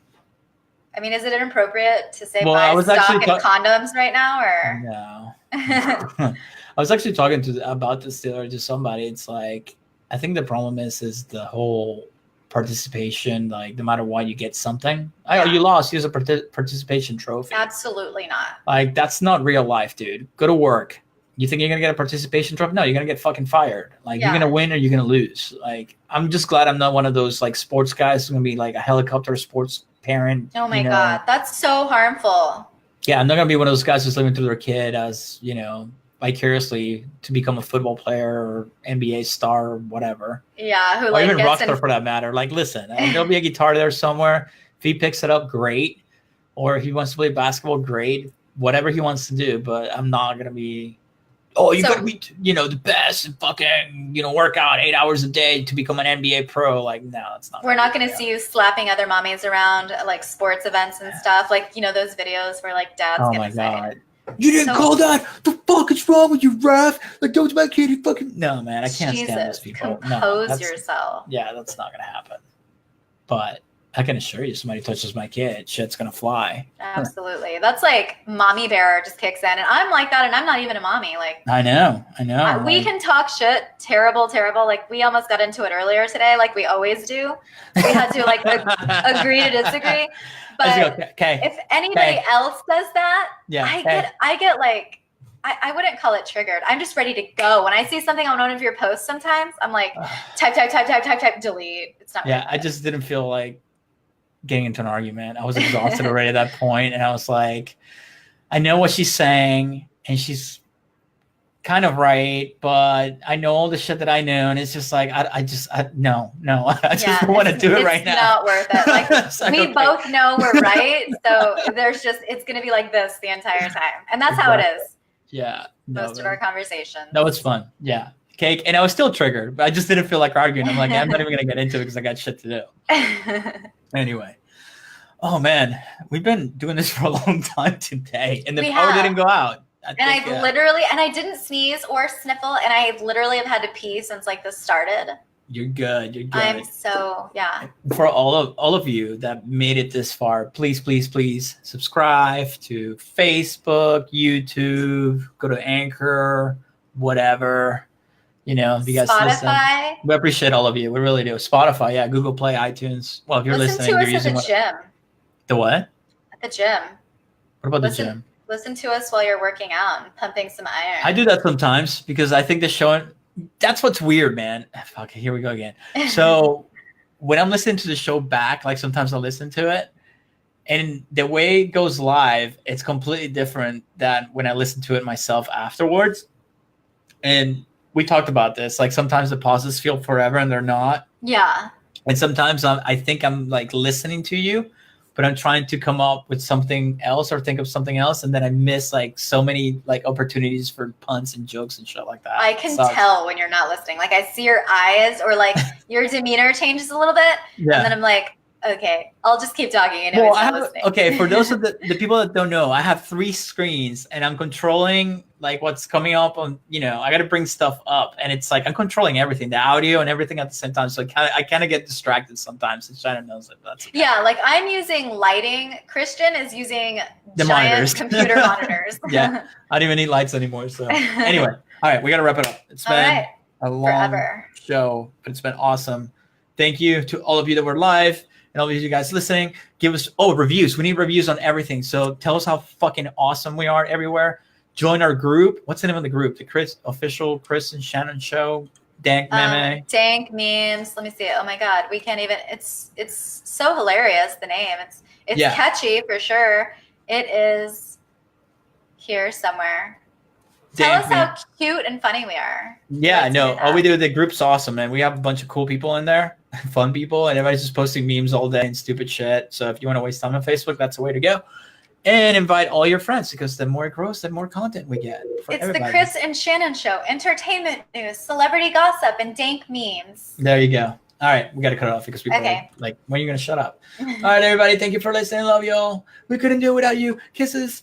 I mean, is it inappropriate to say buy stock in condoms right now, or? No. I was actually talking about this to somebody. It's like, I think the problem is the whole participation, like no matter what, you get something. You lost, here's a participation trophy. Absolutely not. Like, that's not real life, dude. Go to work. You think you're gonna get a participation trophy? No, you're gonna get fucking fired. Like, you're gonna win or you're gonna lose. Like, I'm just glad I'm not one of those like sports guys who's gonna be like a helicopter sports parent. Oh my God, that's so harmful. Yeah, I'm not gonna be one of those guys who's living through their kid as vicariously to become a football player or NBA star or whatever. Yeah, or even rock star for that matter. Like, listen, there'll be a guitar there somewhere. If he picks it up, great. Or if he wants to play basketball, great. Whatever he wants to do, but I'm not gonna be oh, you So- gotta be, the best and fucking, work out 8 hours a day to become an NBA pro. Like, no, it's not. We're not going to see you slapping other mommies around at like sports events and stuff. Like, those videos where like dads Oh get my excited. God. You didn't So- call that? The fuck is wrong with you, ref? Like, don't my kid, you fucking. No, man, I can't stand those Jesus, people. compose yourself. Yeah, that's not gonna happen. But I can assure you, somebody touches my kid, shit's gonna fly. Absolutely. That's like mommy bear just kicks in. And I'm like that, and I'm not even a mommy. Like, I know. we can talk shit, terrible. Like, we almost got into it earlier today, like we always do. We had to like agree to disagree. But okay. if anybody else does that, Yeah, I get like, I wouldn't call it triggered. I'm just ready to go. When I see something on one of your posts, sometimes I'm like, type, delete. It's not. Yeah, worth I it. just didn't feel like getting into an argument. I was exhausted already at that point, and I was like, I know what she's saying, and she's kind of right, but I know all the shit that I know, and it's just like I just no, I just don't want to do it right now. It's not worth it. Like, like, we okay. both know we're right, so it's gonna be like this the entire time, and that's how it is. Yeah, Most of our conversations. No, it's fun. Yeah, cake, and I was still triggered, but I just didn't feel like arguing. I'm like, I'm not even gonna get into it because I got shit to do. Anyway, oh man, we've been doing this for a long time today, and the power didn't go out. I didn't sneeze or sniffle, and I literally have had to pee since like this started. You're good. I'm so, yeah. For all of you that made it this far, please subscribe to Facebook, YouTube, go to Anchor, whatever. If you guys Spotify. listen, we appreciate all of you. We really do. Spotify, yeah, Google Play, iTunes. Well, if you're listening, to us you're using at the gym. The what? At the gym. What about the gym? Listen to us while you're working out and pumping some iron. I do that sometimes because I think the show. That's what's weird, man. Fuck, here we go again. So when I'm listening to the show back, like sometimes I'll listen to it, and the way it goes live, it's completely different than when I listen to it myself afterwards. And we talked about this. Like sometimes the pauses feel forever and they're not. Yeah. And sometimes I think I'm like listening to you, but I'm trying to come up with something else or think of something else, and then I miss like so many like opportunities for puns and jokes and shit like that. I can tell when you're not listening. Like I see your eyes or like your demeanor changes a little bit, and then I'm like, okay, I'll just keep talking. Okay, for those of the people that don't know, I have 3 screens, and I'm controlling like what's coming up on. I got to bring stuff up, and it's like I'm controlling everything, the audio and everything at the same time. So I kind of get distracted sometimes. And Shanon knows it. That's okay. Yeah, like I'm using lighting. Christian is using the giant monitors. computer monitors. Yeah, I don't even need lights anymore. So anyway, all right, we got to wrap it up. It's been a long show, but it's been awesome. Thank you to all of you that were live. And all of you guys listening, give us reviews. We need reviews on everything. So tell us how fucking awesome we are everywhere. Join our group. What's the name of the group? The official Chris and Shanon show. Dank meme. Dank memes. Let me see it. Oh my god, we can't even. It's so hilarious. The name. It's catchy for sure. It is here somewhere. Tell us how cute and funny we are. Yeah, no. All we do, the group's awesome, man. We have a bunch of cool people in there, fun people, and everybody's just posting memes all day and stupid shit. So if you want to waste time on Facebook, that's the way to go. And invite all your friends, because the more it grows, the more content we get. It's the Chris and Shanon show. Entertainment news, celebrity gossip, and dank memes. There you go. All right, we got to cut it off because people are like, when are you going to shut up? All right, everybody. Thank you for listening. Love y'all. We couldn't do it without you. Kisses.